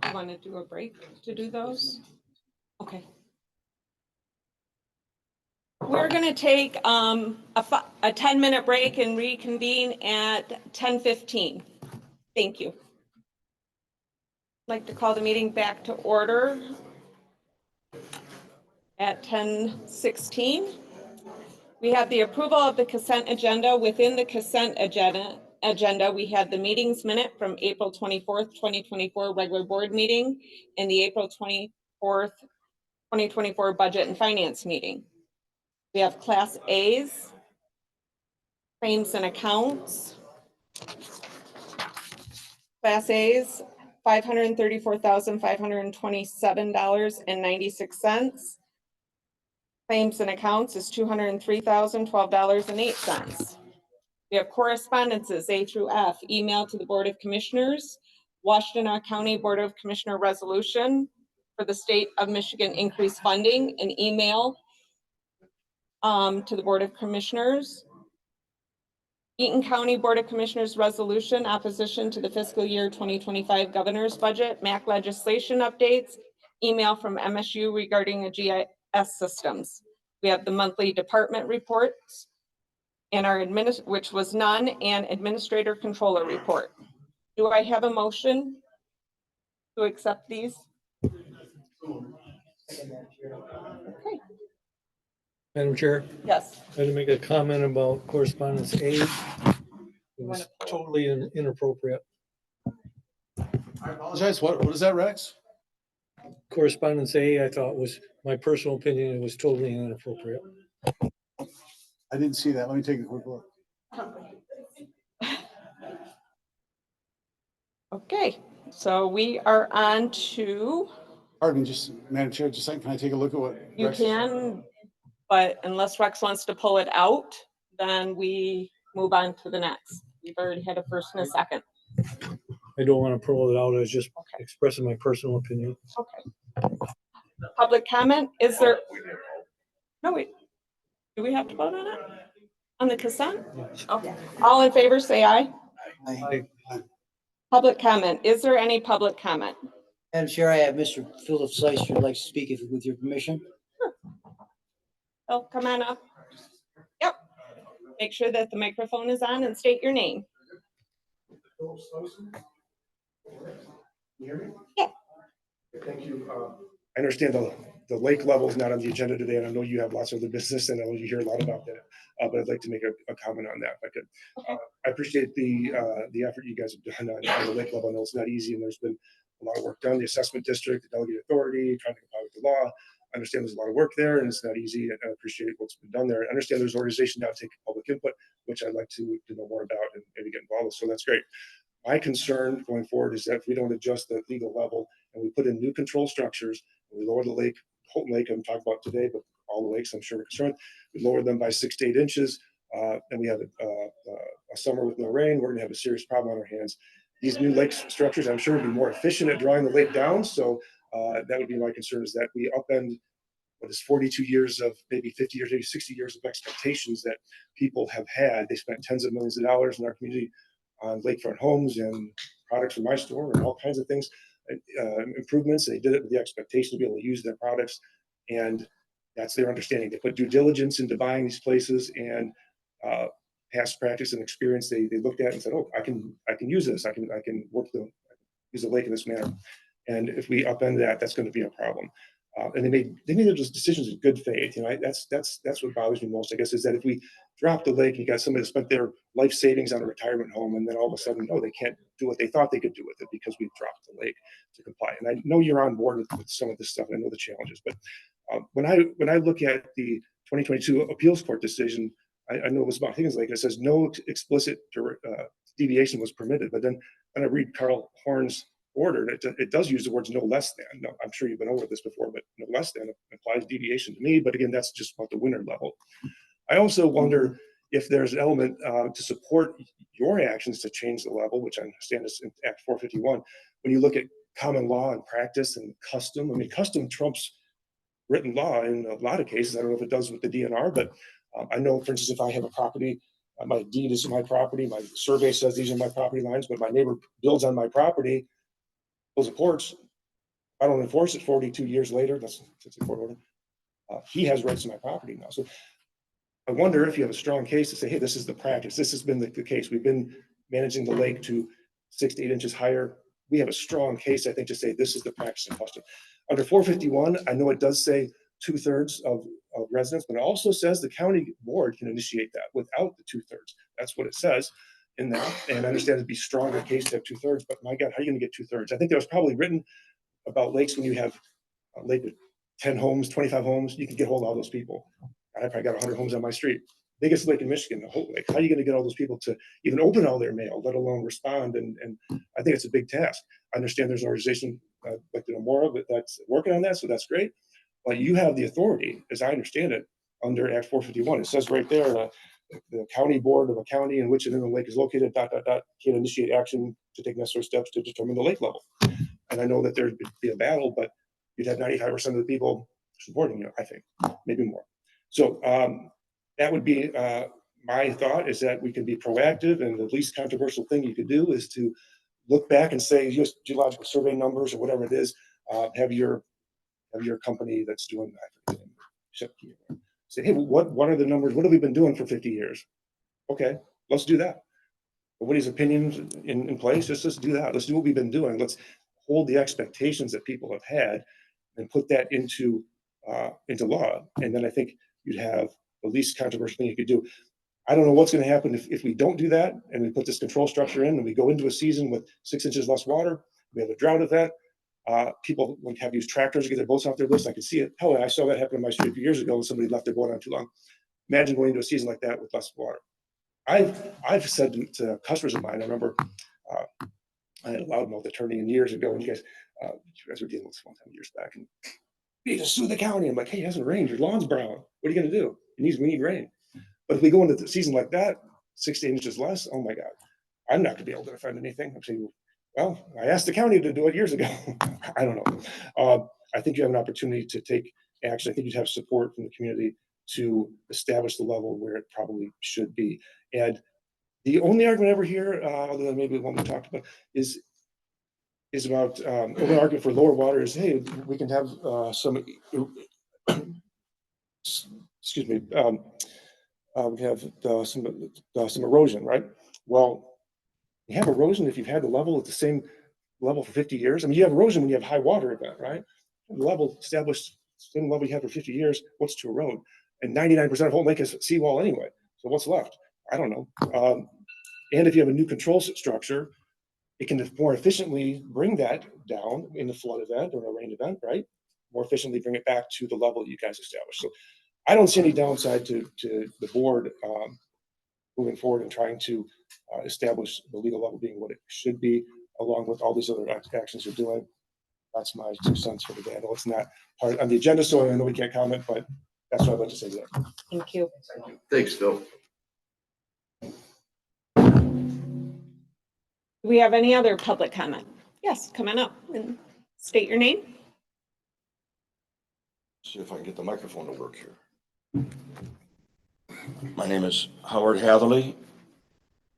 You want to do a break to do those? Okay. We're gonna take a 10-minute break and reconvene at 10:15. Thank you. I'd like to call the meeting back to order at 10:16. We have the approval of the consent agenda. Within the consent agenda, we have the meetings minute from April 24th, 2024 regular board meeting and the April 24th, 2024 budget and finance meeting. We have Class A's, claims and accounts. Class A's, $534,527.96. Claims and accounts is $203,012.08. We have correspondences A through F, email to the Board of Commissioners, Washington County Board of Commissioner resolution for the state of Michigan increased funding, an email to the Board of Commissioners. Eaton County Board of Commissioners resolution, opposition to the fiscal year 2025 governor's budget, MAC legislation updates, email from MSU regarding a GIS systems. We have the monthly department reports and our which was none, and administrator controller report. Do I have a motion to accept these? Okay, Madam Chair, yes. I'd like to make a comment about correspondence A. It was totally inappropriate. I apologize. What is that, Rex? Correspondence A, I thought was, my personal opinion, it was totally inappropriate. I didn't see that. Let me take a quick look. Okay, so we are on to, Pardon me, just, Madam Chair, just a second. Can I take a look at what? you Rex- can, but unless Rex wants to pull it out, then we move on to the next. We've already had a first and a second. I don't want to pull it out. I was just Okay. expressing my personal opinion. Okay. Public comment, is there? No, wait. Do we have to vote on it? On the consent? Okay. All in favor, say aye. Aye. Public comment, is there any public comment? Madam Chair, I have Mr. Philip Slice who would like to speak with your permission. Oh, come on up. Yep. Make sure that the microphone is on and state your name. Yeah. Thank you. I understand the lake level is not on the agenda today, and I know you have lots of other business, and I know you hear a lot about that. But I'd like to make a comment on that if I could. Okay. I appreciate the effort you guys have done on the lake level. I know it's not easy, and there's been a lot of work done. The assessment district, the delegated authority, trying to comply with the law. I understand there's a lot of work there, and it's not easy. And I appreciate what's been done there. I understand there's organization now taking public input, which I'd like to know more about and maybe get involved with. So that's great. My concern going forward is that if we don't adjust the legal level and we put in new control structures, and we lower the lake, Houghton Lake I'm talking about today, but all the lakes I'm sure we're concerned, we lower them by 6 to 8 inches, and we have a summer with no rain, we're gonna have a serious problem on our hands. These new lake structures, I'm sure, would be more efficient at drawing the lake down. So that would be my concern, is that we upend what is 42 years of, maybe 50 years, maybe 60 years of expectations that people have had. They spent tens of millions of dollars in our community on lakefront homes and products from my store and all kinds of things, improvements. They did it with the expectation to be able to use their products, and that's their understanding. They put due diligence into buying these places, and past practice and experience. They looked at it and said, "Oh, I can use this. I can use the lake in this manner." And if we upend that, that's going to be a problem. And they made those decisions in good faith. You know, that's what bothers me most, I guess, is that if we drop the lake and you got somebody that spent their life savings on a retirement home, and then all of a sudden, no, they can't do what they thought they could do with it because we've dropped the lake to comply. And I know you're on board with some of this stuff, and I know the challenges, but when I look at the 2022 appeals court decision, I know it was about Higgins Lake. It says no explicit deviation was permitted, but then when I read Carl Horn's order, it does use the words no less than. No, I'm sure you've been over this before, but no less than implies deviation to me. But again, that's just about the winter level. I also wonder if there's an element to support your actions to change the level, which I understand is in Act 451. When you look at common law and practice and custom, I mean, custom trumps written law in a lot of cases. I don't know if it does with the DNR, but I know, for instance, if I have a property, my deed is my property, my survey says these are my property lines, but my neighbor builds on my property, those reports, I don't enforce it 42 years later. That's a court order. He has rights to my property now. So I wonder if you have a strong case to say, hey, this is the practice. This has been the case. We've been managing the lake to 6 to 8 inches higher. We have a strong case, I think, to say this is the practice in question. Under 451, I know it does say 2/3 of residents, but it also says the county board can initiate that without the 2/3. That's what it says in that. And I understand it'd be stronger case to have 2/3, but my God, how are you gonna get 2/3? I think that was probably written about lakes when you have a lake with 10 homes, 25 homes, you can get hold of all those people. I probably got 100 homes on my street. Biggest lake in Michigan, the whole lake. How are you gonna get all those people to even open all their mail, let alone respond? And I think it's a big task. I understand there's an organization like the Memorial that's working on that, so that's great. But you have the authority, as I understand it, under Act 451. It says right there, the county board of a county in which an inland lake is located, can initiate action to take necessary steps to determine the lake level. And I know that there'd be a battle, but you'd have 95% of the people supporting you, I think, maybe more. So that would be my thought, is that we can be proactive, and the least controversial thing you could do is to look back and say, use geological survey numbers or whatever it is, have your company that's doing that. Say, hey, what are the numbers? What have we been doing for 50 years? Okay, let's do that. Everybody's opinions in place, let's do that. Let's do what we've been doing. Let's hold the expectations that people have had and put that into law. And then I think you'd have the least controversial thing you could do. I don't know what's going to happen if we don't do that and we put this control structure in and we go into a season with 6 inches less water. We have a drought event. People would have used tractors to get their boats off their lifts. I can see it. Hell, I saw that happen in my street a few years ago when somebody left their boat on too long. Imagine going into a season like that with less water. I've said to customers of mine, I remember I had a loudmouth attorney years ago, and you guys were dealing with this one time years back, and you just sue the county. I'm like, hey, it hasn't rained. Your lawn's brown. What are you going to do? We need rain. But if we go into the season like that, 6 to 8 inches less, oh my God, I'm not going to be able to defend anything. I'm saying, well, I asked the county to do it years ago. I don't know. I think you have an opportunity to take action. I think you'd have support from the community to establish the level where it probably should be. And the only argument I ever hear, other than maybe the one we talked about, is about only argument for lower water is, hey, we can have some, excuse me, we have some erosion, right? Well, you have erosion if you've had the level at the same level for 50 years. I mean, you have erosion when you have high water event, right? The level established, same level you had for 50 years, what's to erode? And 99% of whole lake is seawall anyway. So what's left? I don't know. And if you have a new control structure, it can more efficiently bring that down in a flood event or a rain event, right? More efficiently bring it back to the level you guys established. So I don't see any downside to the board moving forward and trying to establish the legal level being what it should be, along with all these other actions you're doing. That's my 2 cents for today. I know it's not part on the agenda, so I know we can't comment, but that's what I'd like to say today. Thank you. Thanks, Phil. Do we have any other public comment? Yes, come on up and state your name. See if I can get the microphone to work here. My name is Howard Hatherley,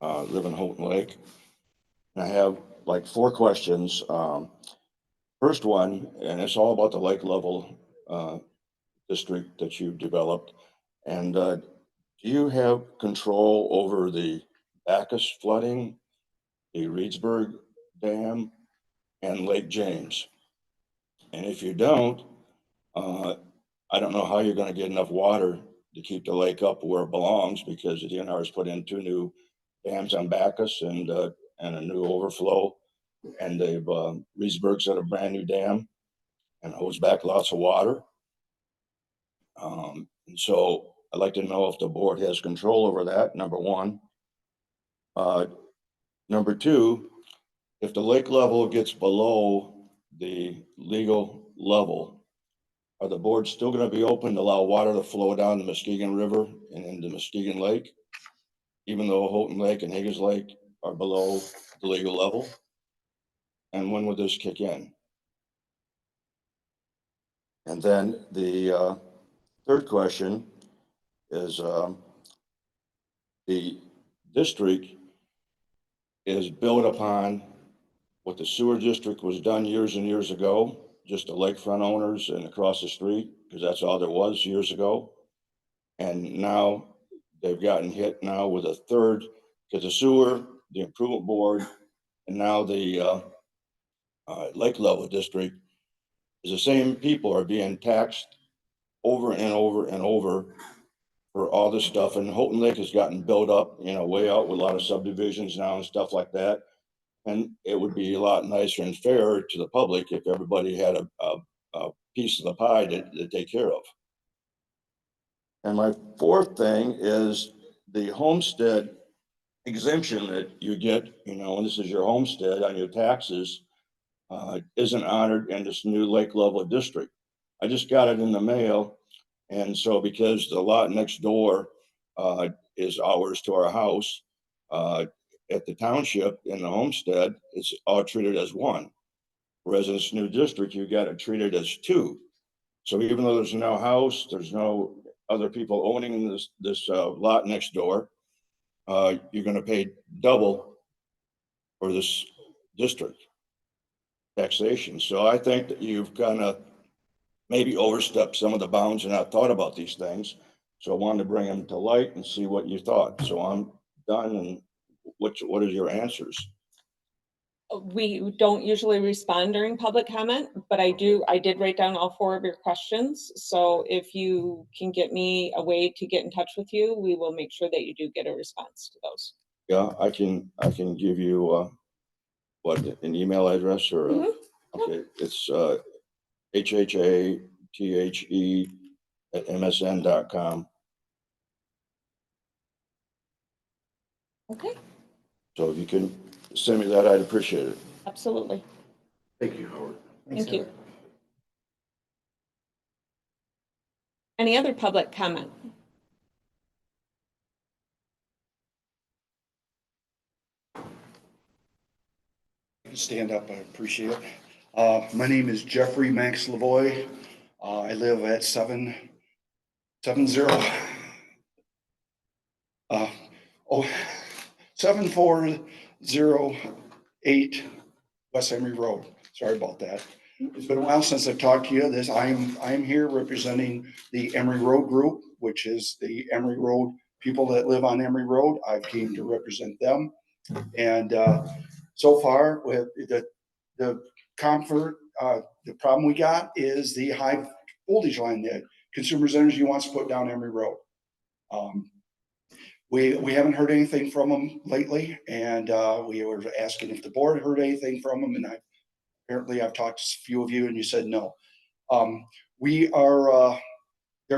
live in Houghton Lake. And I have like 4 questions. First one, and it's all about the lake level district that you developed. And do you have control over the Bacchus flooding, the Reedsburg Dam, and Lake James? And if you don't, I don't know how you're going to get enough water to keep the lake up where it belongs, because the DNR has put in 2 new dams on Bacchus and a new overflow, and they've Reedsburg's got a brand new dam and holds back lots of water. And so I'd like to know if the board has control over that, number one. Number two, if the lake level gets below the legal level, are the boards still going to be open to allow water to flow down the Muskegon River and into Muskegon Lake, even though Houghton Lake and Higgins Lake are below the legal level? And when would this kick in? And then the third question is, the district is built upon what the sewer district was done years and years ago, just the lakefront owners and across the street, because that's all there was years ago. And now they've gotten hit now with a third, because the sewer, the improvement board, and now the lake level district is the same people are being taxed over and over and over for all this stuff. And Houghton Lake has gotten built up, way out with a lot of subdivisions now and stuff like that. And it would be a lot nicer and fairer to the public if everybody had a piece of the pie to take care of. And my fourth thing is the homestead exemption that you get, and this is your homestead on your taxes, isn't honored in this new lake level district. I just got it in the mail. And so because the lot next door is ours to our house, at the township in the homestead, it's all treated as one. Whereas in this new district, you got it treated as two. So even though there's no house, there's no other people owning this lot next door, you're going to pay double for this district taxation. So I think that you've kind of maybe overstepped some of the bounds and not thought about these things. So I wanted to bring them to light and see what you thought. So I'm done. And what are your answers? We don't usually respond during public comment, but I did write down all 4 of your questions. So if you can get me a way to get in touch with you, we will make sure that you do get a response to those. Yeah, I can give you an email address or okay, it's hhathe@msn.com. Okay, So if you can send me that, I'd appreciate it. absolutely. Thank you, Howard. Thank you. Any other public comment? Stand up, I appreciate it. My name is Jeffrey Max Lavoy. I live at 770 7408 West Emory Road. Sorry about that. It's been a while since I've talked to you. I'm here representing the Emory Road Group, which is the Emory Road people that live on Emory Road. I came to represent them. And so far, with the comfort, the problem we got is the high voltage line that Consumers Energy wants to put down Emory Road. We haven't heard anything from them lately, and we were asking if the board heard anything from them, and apparently I've talked to a few of you, and you said no. They're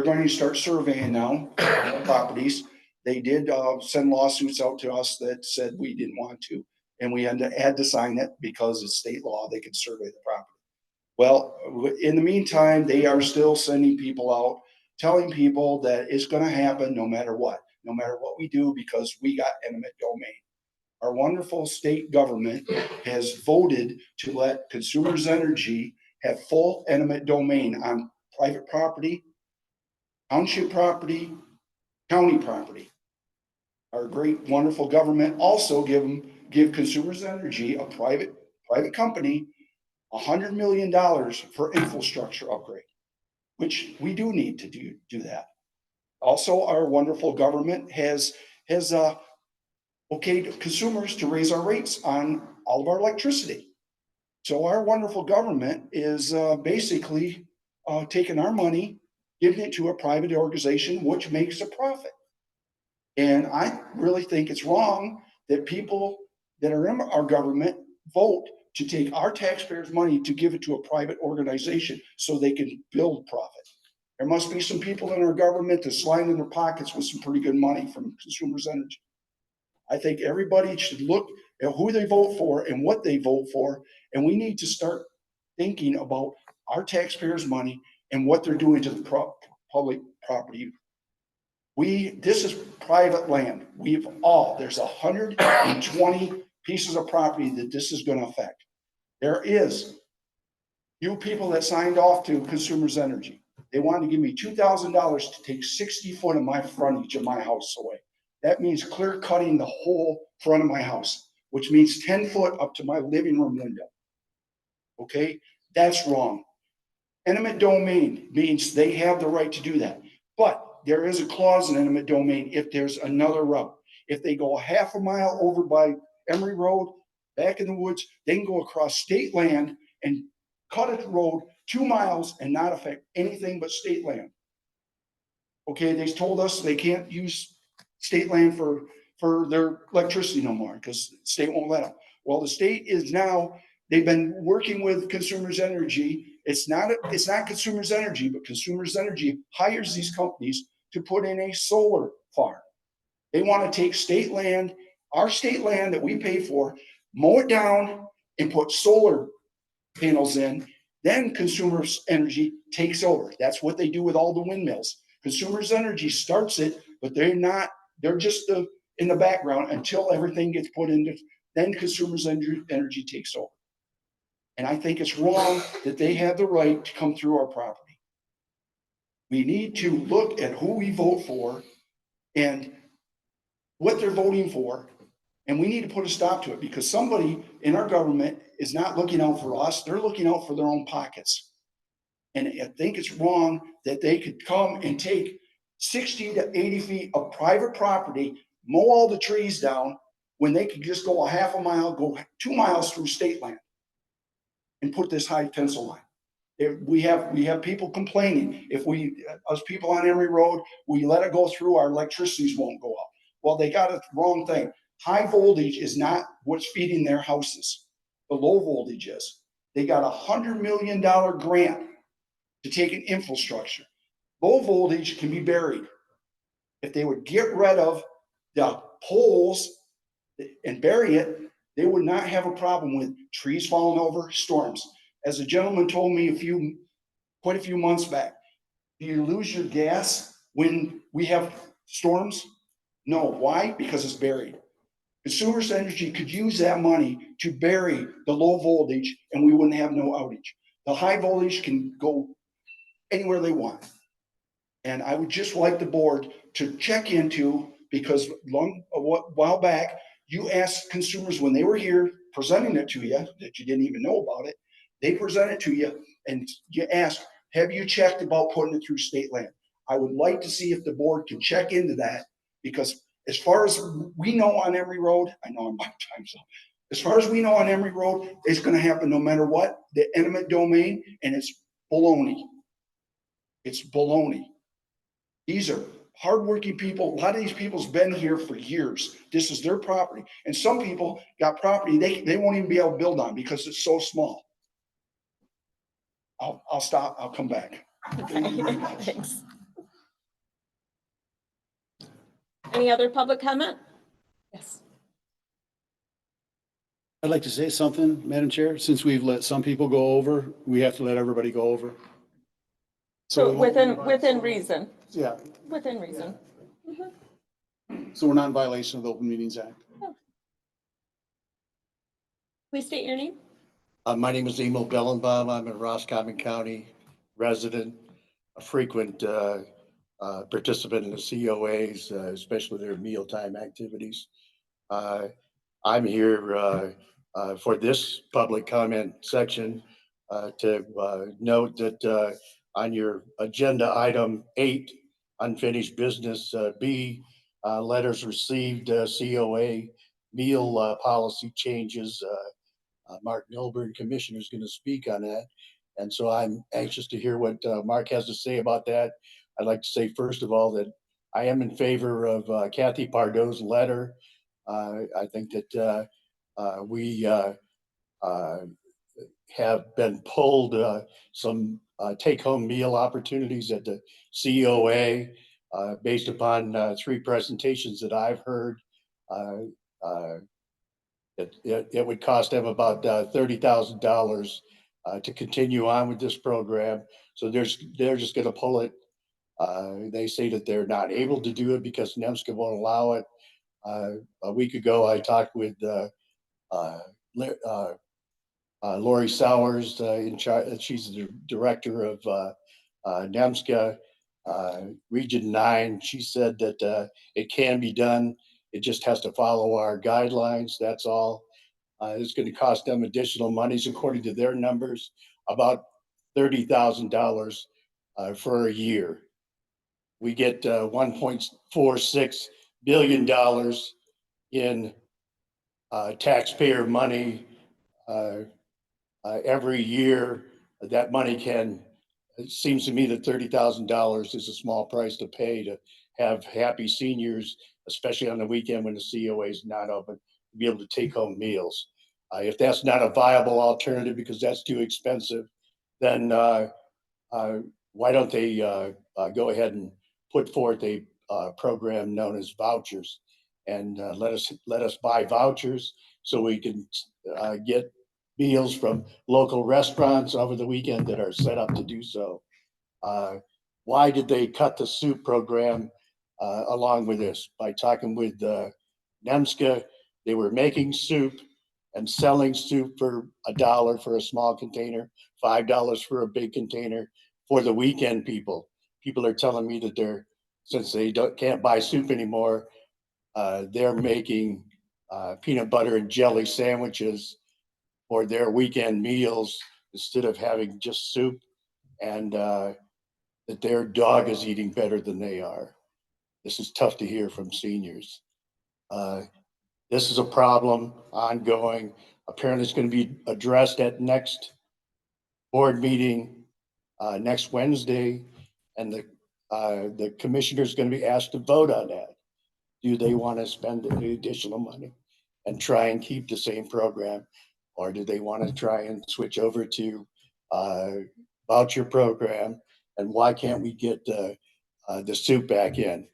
going to start surveying now properties. They did send lawsuits out to us that said we didn't want to, and we had to sign it because it's state law. They could survey the property. Well, in the meantime, they are still sending people out, telling people that it's going to happen no matter what we do, because we got eminent domain. Our wonderful state government has voted to let Consumers Energy have full eminent domain on private property, township property, county property. Our great, wonderful government also give Consumers Energy, a private company, $100 million for infrastructure upgrade, which we do need to do that. Also, our wonderful government has okayed consumers to raise our rates on all of our electricity. So our wonderful government is basically taking our money, giving it to a private organization, which makes a profit. And I really think it's wrong that people that are in our government vote to take our taxpayers' money to give it to a private organization so they can build profit. There must be some people in our government that's lying in their pockets with some pretty good money from Consumers Energy. I think everybody should look at who they vote for and what they vote for, and we need to start thinking about our taxpayers' money and what they're doing to the public property. This is private land. There's 120 pieces of property that this is going to affect. There is you people that signed off to Consumers Energy. They wanted to give me $2,000 to take 60 foot of my frontage of my house away. That means clear cutting the whole front of my house, which means 10 foot up to my living room window. Okay, that's wrong. Eminent domain means they have the right to do that. But there is a clause in eminent domain if there's another route. If they go a half a mile over by Emery Road, back in the woods, they can go across state land and cut a road 2 miles and not affect anything but state land. Okay, they told us they can't use state land for their electricity no more because the state won't let them. Well, the state is now, they've been working with Consumers Energy. It's not Consumers Energy, but Consumers Energy hires these companies to put in a solar farm. They want to take state land, our state land that we pay for, mow it down and put solar panels in. Then Consumers Energy takes over. That's what they do with all the windmills. Consumers Energy starts it, but they're just in the background until everything gets put into, then Consumers Energy takes over. And I think it's wrong that they have the right to come through our property. We need to look at who we vote for and what they're voting for. And we need to put a stop to it because somebody in our government is not looking out for us. They're looking out for their own pockets. And I think it's wrong that they could come and take 60 to 80 feet of private property, mow all the trees down when they could just go a half a mile, go 2 miles through state land and put this high pencil line. We have people complaining. If us people on Emery Road, we let it go through, our electricities won't go up. Well, they got it wrong thing. High voltage is not what's feeding their houses. The low voltage is. They got $100 million grant to take an infrastructure. Low voltage can be buried. If they would get rid of the poles and bury it, they would not have a problem with trees falling over, storms. As a gentleman told me quite a few months back, do you lose your gas when we have storms? No. Why? Because it's buried. Consumers Energy could use that money to bury the low voltage and we wouldn't have no outage. The high voltage can go anywhere they want. And I would just like the board to check into, because a while back, you asked consumers when they were here presenting it to you, that you didn't even know about it, they present it to you and you asked, have you checked about putting it through state land? I would like to see if the board can check into that, because as far as we know on Emery Road, I know I'm out of time, so as far as we know on Emery Road, it's going to happen no matter what, the eminent domain, and it's baloney. It's baloney. These are hardworking people. A lot of these people's been here for years. This is their property. And some people got property they won't even be able to build on because it's so small. I'll stop. I'll come back. Okay, thanks. Any other public comment? Yes. I'd like to say something, Madam Chair. Since we've let some people go over, we have to let everybody go over. So within reason, Yeah, within reason. so we're not in violation of the Open Meetings Act. Please state your name. My name is Emil Bellenbaum. I'm a Roscommon County resident, a frequent participant in the COAs, especially their mealtime activities. I'm here for this public comment section to note that on your agenda item 8, unfinished business B, letters received, COA meal policy changes. Mark Milburn, Commissioner, is going to speak on that. And so I'm anxious to hear what Mark has to say about that. I'd like to say, first of all, that I am in favor of Kathy Pardo's letter. I think that we have been pulled some take-home meal opportunities at the COA based upon 3 presentations that I've heard. It would cost them about $30,000 to continue on with this program. So they're just going to pull it. They say that they're not able to do it because NEMSCA won't allow it. A week ago, I talked with Lori Sowers, in charge. She's the director of NEMSCA Region 9. She said that it can be done. It just has to follow our guidelines. That's all. It's going to cost them additional monies, according to their numbers, about $30,000 for a year. we get $1.46 billion in taxpayer money every year. That money can, it seems to me that $30,000 is a small price to pay to have happy seniors, especially on the weekend when the COA is not open, to be able to take home meals. If that's not a viable alternative because that's too expensive, then why don't they go ahead and put forth a program known as vouchers, and let us buy vouchers so we can get meals from local restaurants over the weekend that are set up to do so. Why did they cut the soup program along with this? By talking with NEMSCA, they were making soup and selling soup for $1 for a small container, $5 for a big container for the weekend people. People are telling me that since they can't buy soup anymore, they're making peanut butter and jelly sandwiches for their weekend meals instead of having just soup, and that their dog is eating better than they are. This is tough to hear from seniors. This is a problem ongoing. Apparently it's going to be addressed at next board meeting next Wednesday, and the commissioner is going to be asked to vote on that. Do they want to spend the additional money and try and keep the same program, or do they want to try and switch over to voucher program? And why can't we get the soup back in?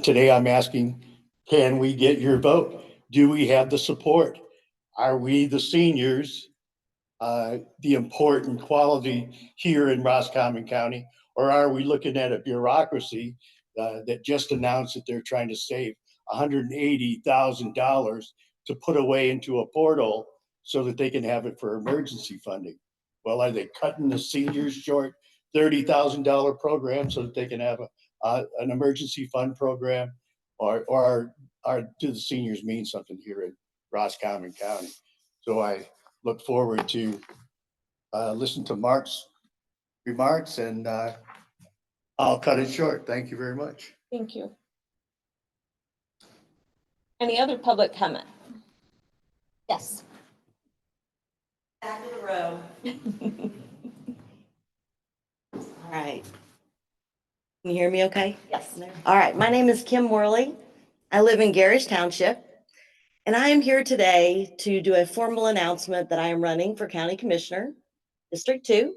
Today I'm asking, can we get your vote? Do we have the support? Are we, the seniors, the important quality here in Roscommon County? Or are we looking at a bureaucracy that just announced that they're trying to save $180,000 to put away into a portal so that they can have it for emergency funding? Well, are they cutting the seniors short $30,000 program so that they can have an emergency fund program? Or do the seniors mean something here in Roscommon County? So I look forward to listen to Mark's remarks, and I'll cut it short. Thank you very much. Thank you. Any other public comment? Yes. Back of the row. All right. Can you hear me okay? Yes. All right. My name is Kim Worley. I live in Garish Township, and I am here today to do a formal announcement that I am running for County Commissioner, District 2.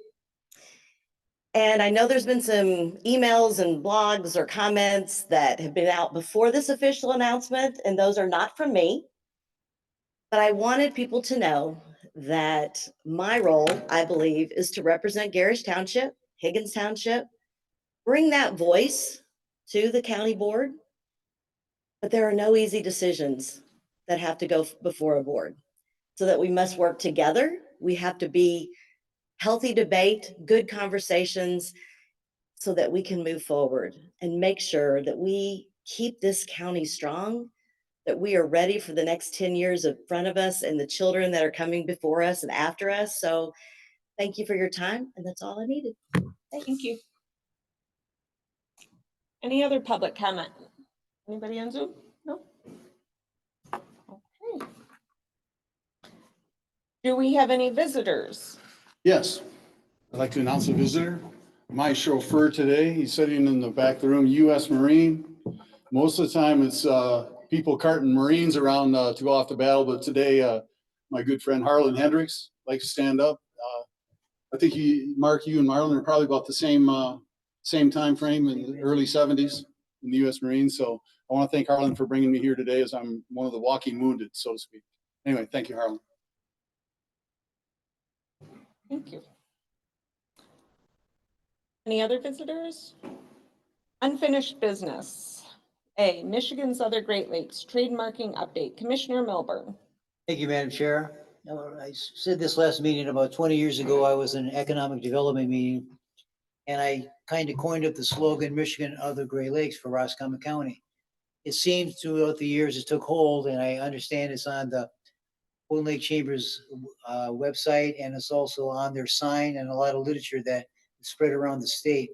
And I know there's been some emails and blogs or comments that have been out before this official announcement, and those are not from me. But I wanted people to know that my role, I believe, is to represent Garish Township, Higgins Township, bring that voice to the county board. But there are no easy decisions that have to go before a board, so that we must work together. We have to be healthy debate, good conversations, so that we can move forward and make sure that we keep this county strong, that we are ready for the next 10 years in front of us and the children that are coming before us and after us. So thank you for your time, and that's all I needed. Thank you. Any other public comment? Anybody on Zoom? No? Okay. Do we have any visitors? Yes, I'd like to announce a visitor. My chauffeur today, he's sitting in the back of the room, US Marine. Most of the time it's people carting Marines around to go off to battle, but today my good friend Harlan Hendricks likes to stand up. I think Mark, you and Marlon are probably about the same time frame in the early 70s in the US Marines. So I want to thank Harlan for bringing me here today, as I'm one of the walking wounded, so to speak. Anyway, thank you, Harlan. Thank you. Any other visitors? Unfinished business. A, Michigan's Other Great Lakes trademarking update. Commissioner Milburn. Thank you, Madam Chair. Now, I said this last meeting, about 20 years ago, I was in an economic development meeting, and I kind of coined up the slogan, Michigan Other Great Lakes, for Roscommon County. It seems throughout the years it took hold, and I understand it's on the Golden Lake Chamber's website, and it's also on their sign and a lot of literature that is spread around the state.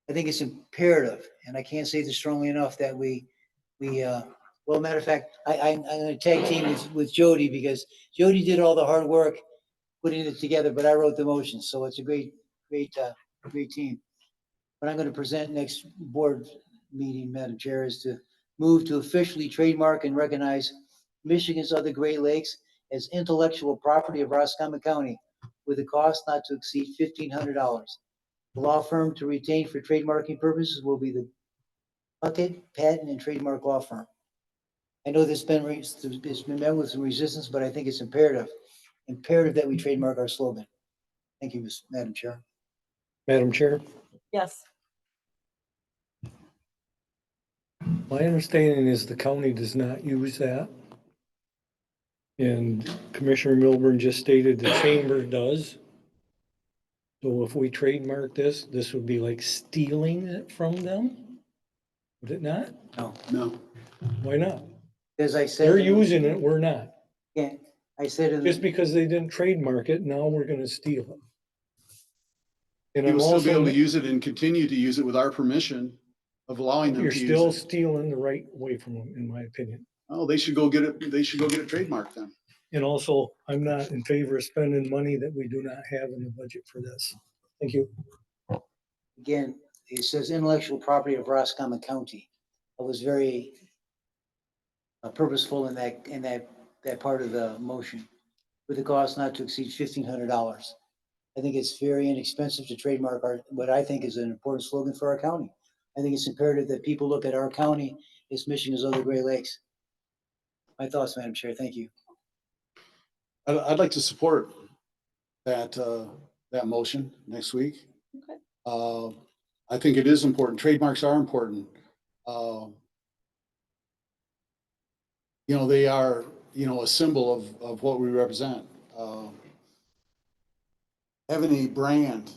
I think it's imperative, and I can't say this strongly enough, that well, matter of fact, I'm gonna tag team with Jody, because Jody did all the hard work putting it together, but I wrote the motion, so it's a great team. What I'm gonna present next board meeting, Madam Chair, is to move to officially trademark and recognize Michigan's other Great Lakes as intellectual property of Roscommon County with a cost not to exceed $1,500. The law firm to retain for trademarking purposes will be the Puckett Patent and Trademark Law Firm. I know it's been met with some resistance, but I think it's imperative that we trademark our slogan. Thank you, Madam Chair. Madam Chair, Yes. my understanding is the county does not use that. And Commissioner Milburn just stated the chamber does. So if we trademark this, this would be like stealing it from them? Would it not? No. Why not? As I said. They're using it, we're not. Yeah, I said in Just the, because they didn't trademark it, now we're gonna steal it. And You I'm will still be able to also, use it and continue to use it with our permission of allowing them you're to still use it. stealing the right way from them, in my opinion. Oh, they should go get it. They should go get it trademarked then. And also, I'm not in favor of spending money that we do not have in the budget for this. Thank you. again, it says intellectual property of Roscommon County. I was very purposeful in that part of the motion, with a cost not to exceed $1,500. I think it's very inexpensive to trademark what I think is an important slogan for our county. I think it's imperative that people look at our county as Michigan's other Great Lakes. My thoughts, Madam Chair. Thank you. I'd like to support that motion next week. Okay. I think it is important. Trademarks are important. They are, a symbol of what we represent. Having a brand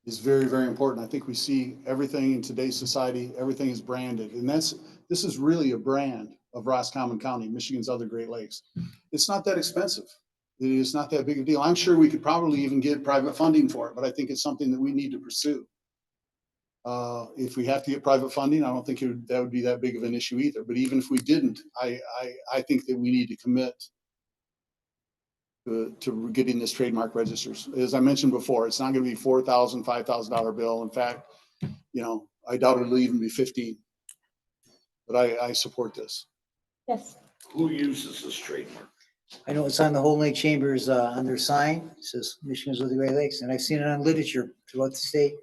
is very, very important. I think we see everything in today's society, everything is branded. And this is really a brand of Roscommon County, Michigan's other Great Lakes. It's not that expensive. It is not that big a deal. I'm sure we could probably even get private funding for it, but I think it's something that we need to pursue. If we have to get private funding, I don't think that would be that big of an issue either. But even if we didn't, I think that we need to commit to getting this trademark registers. As I mentioned before, it's not going to be $4,000, $5,000 bill. In fact, I doubt it'll even be 15. But I support this. Yes. Who uses this trademark? I know it's on the Holden Lake Chambers, on their sign. It says Michigan's of the Great Lakes, and I've seen it on literature throughout the state.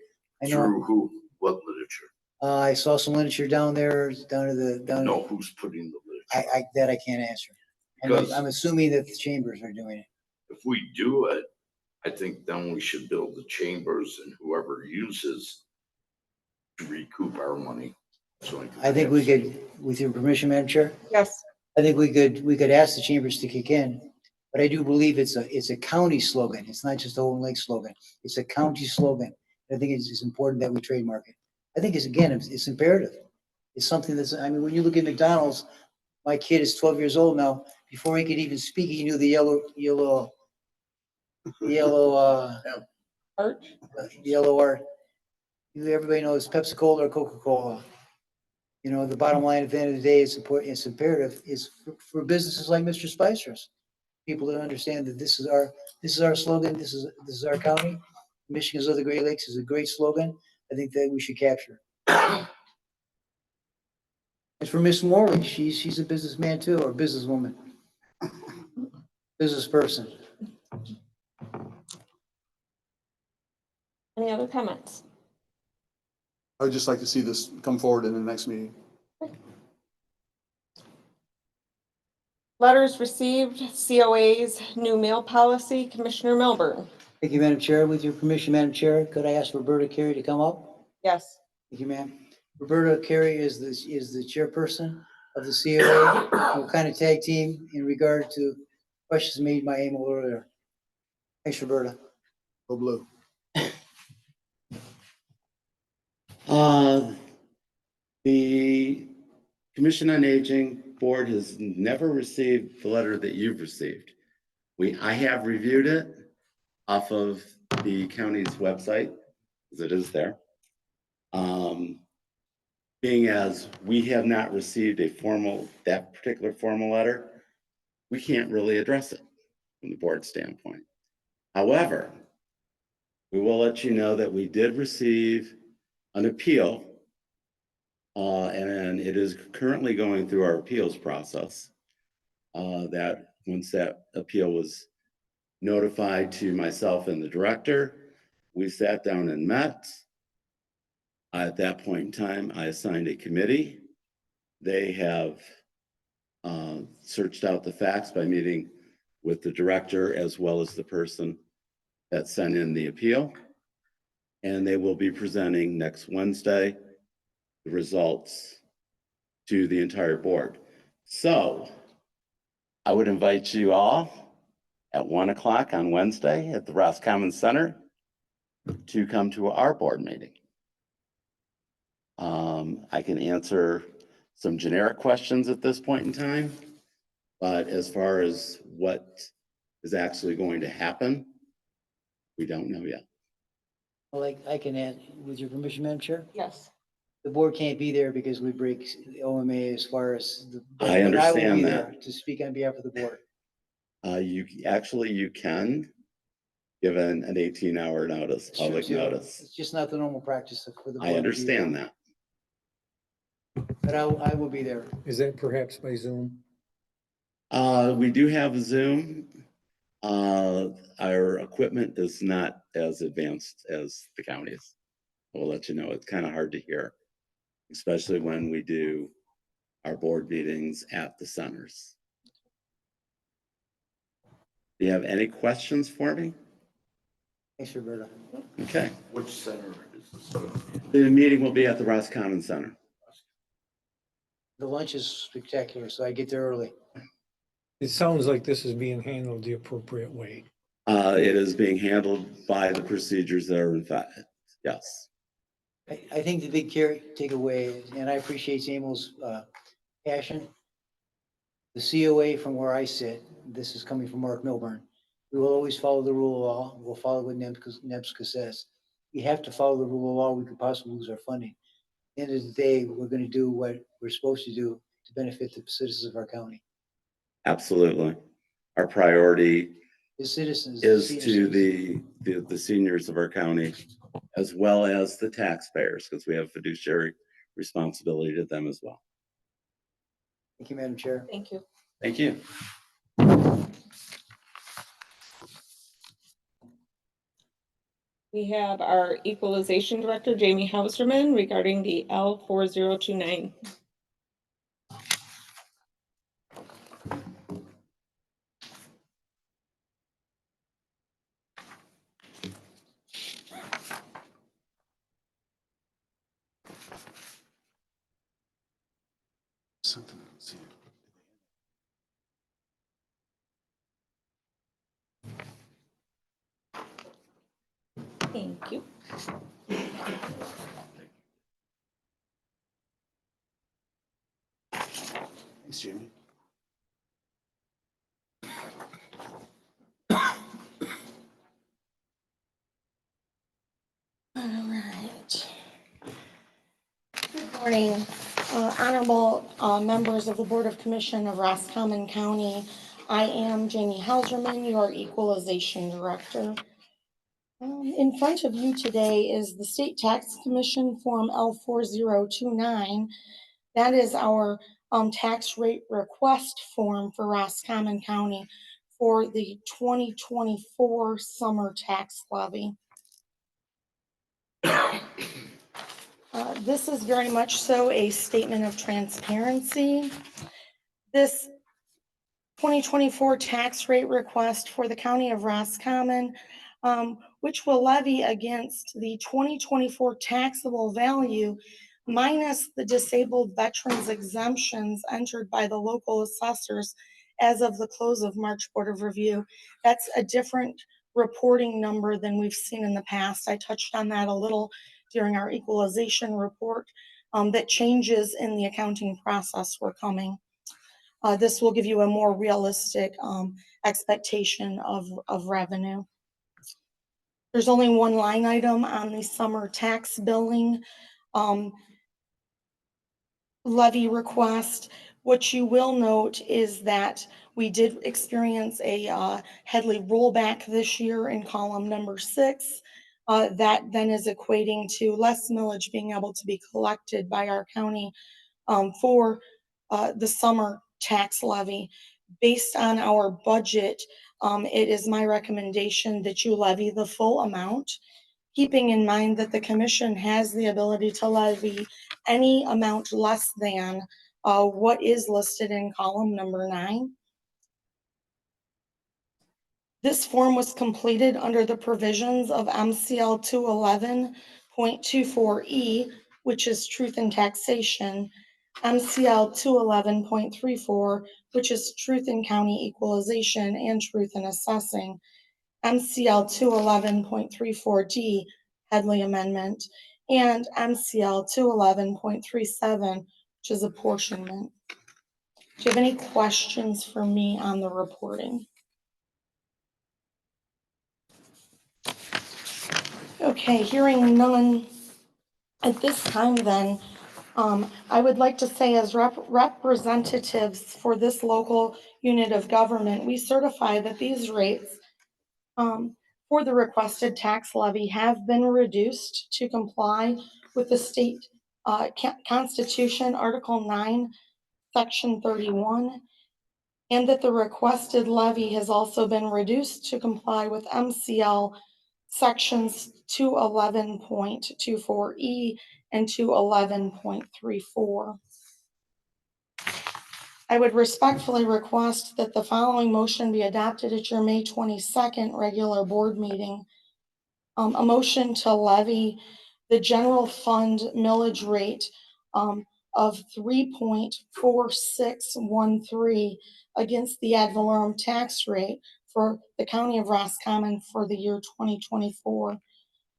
I know, Through who? What literature? I saw some literature down there, No, who's putting the literature? that I can't answer. Because- I'm assuming that the chambers are doing it. If we do it, I think then we should build the chambers and whoever uses to recoup our money. So I think we could, with your permission, Madam Chair, Yes. I think we could ask the chambers to kick in. But I do believe it's a county slogan. It's not just a Holden Lake slogan. It's a county slogan. I think it's important that we trademark it. I think it's imperative. It's something when you look at McDonald's, my kid is 12 years old now. Before he could even speak, he knew the yellow Art. yellow art. Everybody knows Pepsi-Cola or Coca-Cola. The bottom line at the end of the day, it's imperative is for businesses like Mr. Spicer's. People to understand that this is our slogan. This is our county. Michigan's other Great Lakes is a great slogan. I think that we should capture. And for Miss Morley, she's a businessman too, or businesswoman, business person. Any other comments? I would just like to see this come forward in the next meeting. Letters received, COAs, new mail policy, Commissioner Milburn. Thank you, Madam Chair. With your permission, Madam Chair, could I ask Roberta Carey to come up? Yes. Thank you, ma'am. Roberta Carey is the chairperson of the COA. We'll kind of tag team in regard to questions made by Emil earlier. Thanks, Roberta. Go blue. The Commission on Aging Board has never received the letter that you've received. I have reviewed it off of the county's website, as it is there. Being as we have not received that particular formal letter, we can't really address it from the board standpoint. However, we will let you know that we did receive an appeal, and it is currently going through our appeals process. That once that appeal was notified to myself and the director, we sat down and met. At that point in time, I assigned a committee. They have searched out the facts by meeting with the director as well as the person that sent in the appeal. And they will be presenting next Wednesday the results to the entire board. So I would invite you all at 1 o'clock on Wednesday at the Roscommon Center to come to our board meeting. I can answer some generic questions at this point in time, but as far as what is actually going to happen, we don't know yet. Like, I can add, with your permission, Madam Chair? Yes. The board can't be there because we break the OMA as far as the. I but will understand be that. there to speak on behalf of the board. You can, given an 18-hour notice, public Sure, notice. It's just not the normal practice for the board. I understand that. But I will be there. Is that perhaps by Zoom? We do have a Zoom. Our equipment is not as advanced as the county's. We'll let you know. It's kind of hard to hear, especially when we do our board meetings at the centers. Do you have any questions for me? Thanks, Roberta. Okay. Which center is this? The meeting will be at the Roscommon Center. The lunch is spectacular, so I get there early. It sounds like this is being handled the appropriate way. It is being handled by the procedures that are in fact, yes. I think the big takeaway, and I appreciate Samuel's passion. The COA from where I sit, this is coming from Mark Milburn. We will always follow the rule of law. We'll follow what NEPSCA says. We have to follow the rule of law. We could possibly lose our funding. At the end of the day, we're going to do what we're supposed to do to benefit the citizens of our county. Absolutely. Our priority The citizens. is senior to citizens. the seniors of our county, as well as the taxpayers, because we have fiduciary responsibility to them as well. Thank you, Madam Chair. Thank you. Thank you. We have our Equalization Director, Jamie Hauserman, regarding the L4029. Something else here. Thank you. Thanks, Jamie. All right. Good morning, honorable members of the Board of Commission of Roscommon County. I am Jamie Hauserman, your Equalization Director. In front of you today is the State Tax Commission Form L4029. That is our tax rate request form for Roscommon County for the 2024 summer tax levy. This is very much so a statement of transparency. This 2024 tax rate request for the County of Roscommon, which will levy against the 2024 taxable value minus the disabled veterans exemptions entered by the local assessors as of the close of March Board of Review. That's a different reporting number than we've seen in the past. I touched on that a little during our equalization report, that changes in the accounting process were coming. This will give you a more realistic expectation of revenue. There's only one line item on the summer tax billing. levy request. What you will note is that we did experience a Headley rollback this year in column number 6. That then is equating to less millage being able to be collected by our county for the summer tax levy. Based on our budget, it is my recommendation that you levy the full amount, keeping in mind that the commission has the ability to levy any amount less than what is listed in column number 9. This form was completed under the provisions of MCL 211.24E, which is truth in taxation, MCL 211.34, which is truth in county equalization and truth in assessing, MCL 211.34D, Headley Amendment, and MCL 211.37, which is apportionment. Do you have any questions for me on the reporting? Okay, hearing none at this time then, I would like to say as representatives for this local unit of government, we certify that these rates for the requested tax levy have been reduced to comply with the state Constitution, Article 9, Section 31, and that the requested levy has also been reduced to comply with MCL Sections 211.24E and 211.34. I would respectfully request that the following motion be adopted at your May 22nd regular board meeting. A motion to levy the general fund millage rate of 3.4613 against the ad valorem tax rate for the county of Roscommon for the year 2024.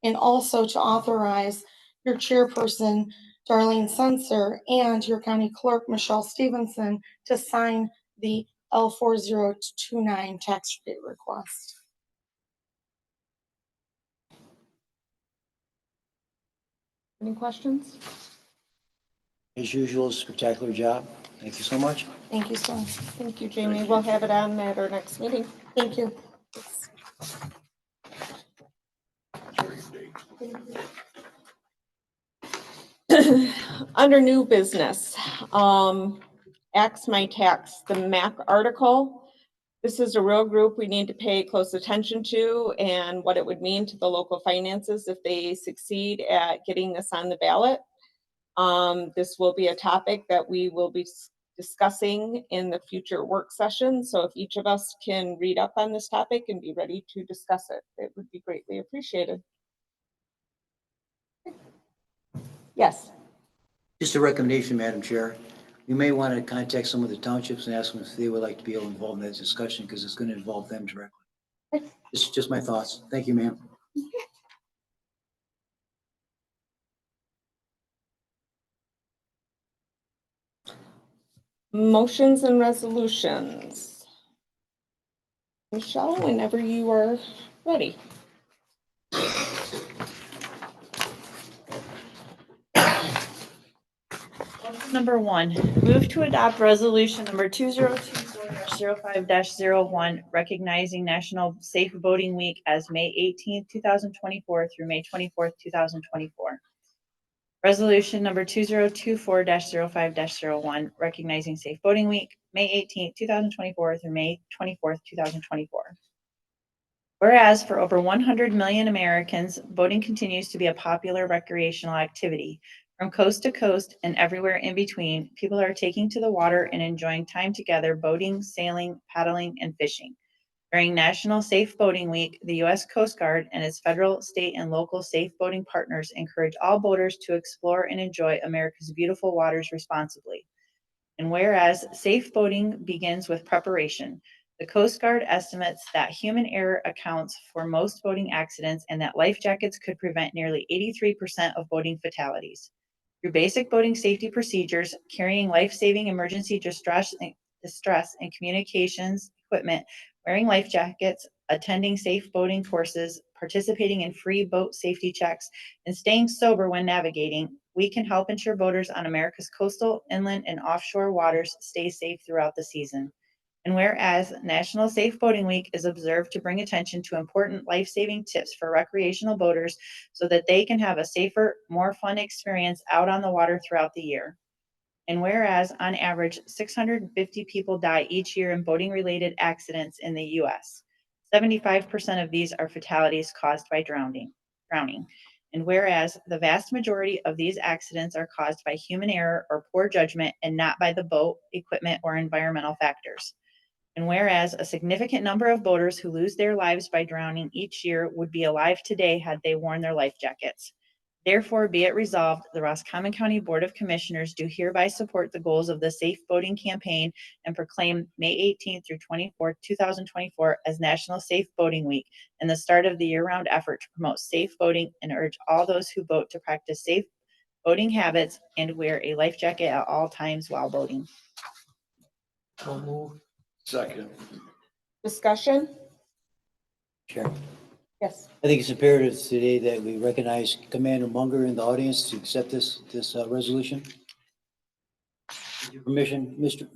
And also to authorize your chairperson, Darlene Sensor, and your county clerk, Michelle Stevenson, to sign the L4029 tax rate request. Any questions? As usual, spectacular job. Thank you so much. Thank you, sir. Thank you, Jamie. We'll have it on at our next meeting. Thank you. Under new business, Axe My Tax, the MAC article. This is a real group we need to pay close attention to and what it would mean to the local finances if they succeed at getting this on the ballot. This will be a topic that we will be discussing in the future work session. So if each of us can read up on this topic and be ready to discuss it, it would be greatly appreciated. Yes. Just a recommendation, Madam Chair. You may want to contact some of the townships and ask them if they would like to be able involved in that discussion because it's going to involve them directly. It's just my thoughts. Thank you, ma'am. Motions and resolutions. Michelle, whenever you are ready. Number 1, move to adopt resolution number 2024-05-01, recognizing National Safe Boating Week as May 18th, 2024 through May 24th, 2024. Resolution number 2024-05-01, recognizing Safe Boating Week, May 18th, 2024 through May 24th, 2024. Whereas for over 100 million Americans, boating continues to be a popular recreational activity. From coast to coast and everywhere in between, people are taking to the water and enjoying time together boating, sailing, paddling, and fishing. During National Safe Boating Week, the U.S. Coast Guard and its federal, state, and local safe boating partners encourage all boaters to explore and enjoy America's beautiful waters responsibly. And whereas safe boating begins with preparation, the Coast Guard estimates that human error accounts for most boating accidents and that life jackets could prevent nearly 83% of boating fatalities. Through basic boating safety procedures, carrying life-saving emergency distress and communications equipment, wearing life jackets, attending safe boating courses, participating in free boat safety checks, and staying sober when navigating, we can help ensure boaters on America's coastal, inland, and offshore waters stay safe throughout the season. And whereas National Safe Boating Week is observed to bring attention to important life-saving tips for recreational boaters so that they can have a safer, more fun experience out on the water throughout the year. And whereas on average, 650 people die each year in boating-related accidents in the US. 75% of these are fatalities caused by drowning. And whereas the vast majority of these accidents are caused by human error or poor judgment and not by the boat, equipment, or environmental factors. And whereas a significant number of boaters who lose their lives by drowning each year would be alive today had they worn their life jackets. Therefore, be it resolved, the Roscommon County Board of Commissioners do hereby support the goals of the Safe Boating Campaign and proclaim May 18th through 24th, 2024 as National Safe Boating Week and the start of the year-round effort to promote safe boating and urge all those who boat to practice safe boating habits and wear a life jacket at all times while boating. So moved. Second. Discussion? Chair. Yes. I think it's imperative today that we recognize Commander Munger in the audience to accept this resolution. With your permission, Mr.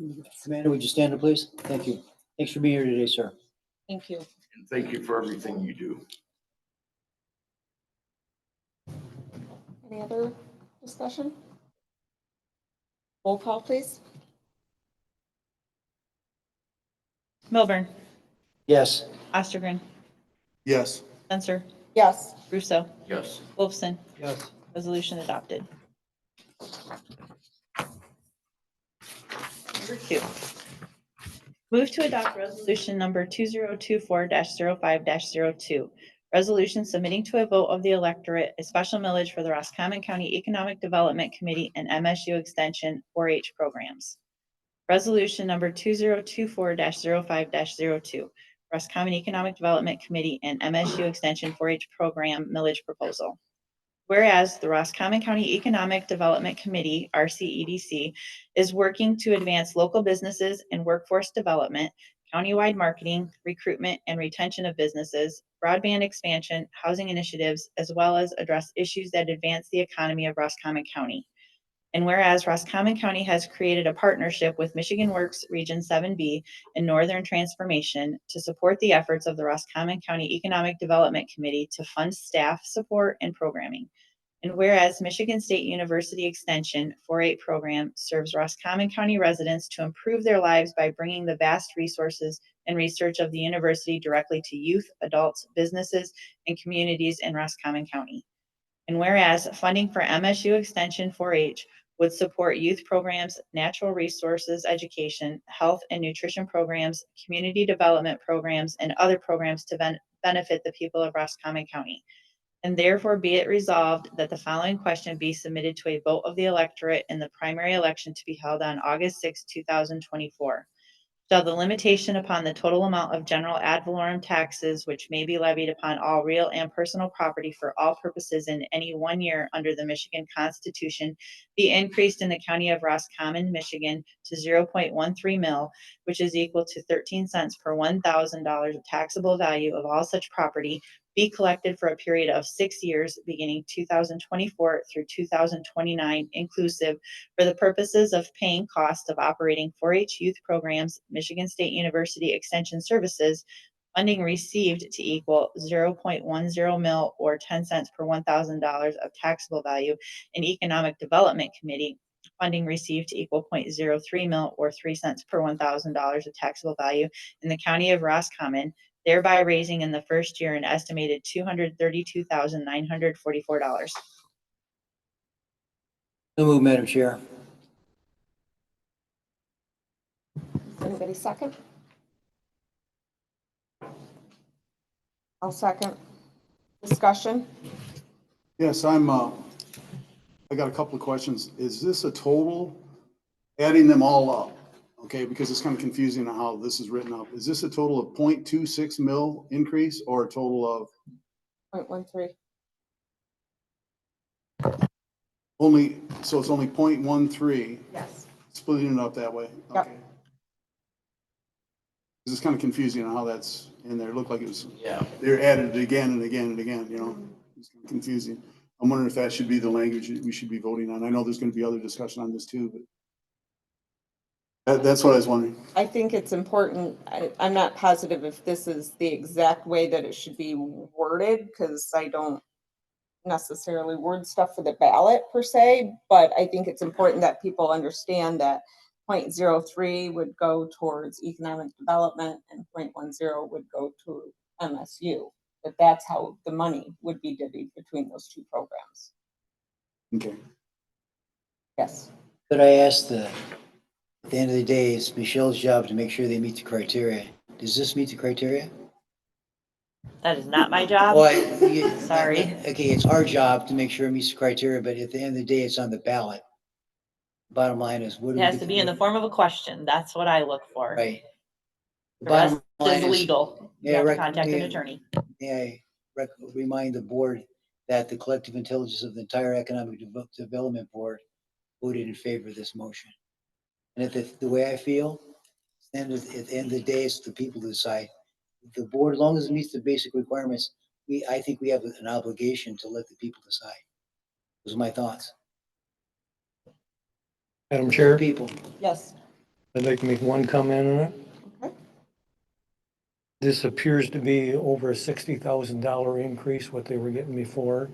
Commander, would you stand up, please? Thank you. Thanks for being here today, sir. Thank you. And thank you for everything you do. Any other discussion? Roll call, please. Milburn, Yes. Ostergren, Yes. Censor, Yes. Russo, Yes. Wolfson. Yes. Resolution adopted. Number 2. Move to adopt resolution number 2024-05-02. Resolution submitting to a vote of the electorate a special millage for the Roscommon County Economic Development Committee and MSU Extension 4-H programs. Resolution number 2024-05-02. Roscommon Economic Development Committee and MSU Extension 4-H program millage proposal. Whereas the Roscommon County Economic Development Committee, RCEDC, is working to advance local businesses and workforce development, countywide marketing, recruitment and retention of businesses, broadband expansion, housing initiatives, as well as address issues that advance the economy of Roscommon County. And whereas Roscommon County has created a partnership with Michigan Works Region 7B and Northern Transformation to support the efforts of the Roscommon County Economic Development Committee to fund staff support and programming. And whereas Michigan State University Extension 4-H program serves Roscommon County residents to improve their lives by bringing the vast resources and research of the university directly to youth, adults, businesses, and communities in Roscommon County. And whereas funding for MSU Extension 4-H would support youth programs, natural resources education, health and nutrition programs, community development programs, and other programs to benefit the people of Roscommon County. And therefore be it resolved that the following question be submitted to a vote of the electorate in the primary election to be held on August 6, 2024. Shall the limitation upon the total amount of general ad valorem taxes which may be levied upon all real and personal property for all purposes in any 1 year under the Michigan Constitution be increased in the county of Roscommon, Michigan to 0.13 mil, which is equal to 13 cents per $1,000 of taxable value of all such property, be collected for a period of 6 years beginning 2024 through 2029 inclusive for the purposes of paying cost of operating 4-H youth programs, Michigan State University Extension Services, funding received to equal 0.10 mil or 10 cents per $1,000 of taxable value, and Economic Development Committee, funding received to equal 0.03 mil or 3 cents per $1,000 of taxable value in the county of Roscommon, thereby raising in the first year an estimated $232,944. So move, Madam Chair. Anybody second? I'll second. Discussion? Yes, I got a couple of questions. Is this a total, adding them all up? Okay, because it's kind of confusing on how this is written up. Is this a total of 0.26 mil increase or a total of 0.13. only, so it's only 0.13, Yes. splitting it up that way? Yep. Okay. This is kind of confusing on how that's in there. It looked like it was, Yeah. they're added again and again and again, you know? It's kind of confusing. I'm wondering if that should be the language that we should be voting on. I know there's gonna be other discussion on this too, but that's what I was wondering. I think it's important. I'm not positive if this is the exact way that it should be worded, because I don't necessarily word stuff for the ballot per se, but I think it's important that people understand that 0.03 would go towards economic development and 0.10 would go to MSU. But that's how the money would be divvied between those two programs. Okay. Yes. But I asked at the end of the day, it's Michelle's job to make sure they meet the criteria. Does this meet the criteria? That is not my job. Sorry. Okay, it's our job to make sure it meets the criteria, but at the end of the day, it's on the ballot. Bottom line is, what It do we has get to be in the form of a question. That's what I look for. right? The rest Bottom is line legal. You yeah, have to rec- contact an yeah. attorney. May I remind the board that the collective intelligence of the entire Economic Development Board voted in favor of this motion. And if the way I feel, and at the end of the day, it's the people to decide. The board, as long as it meets the basic requirements, I think we have an obligation to let the people decide. Those are my thoughts. Madam Chair, People. Yes. I'd like to make one comment on it. Okay. This appears to be over a $60,000 increase, what they were getting before.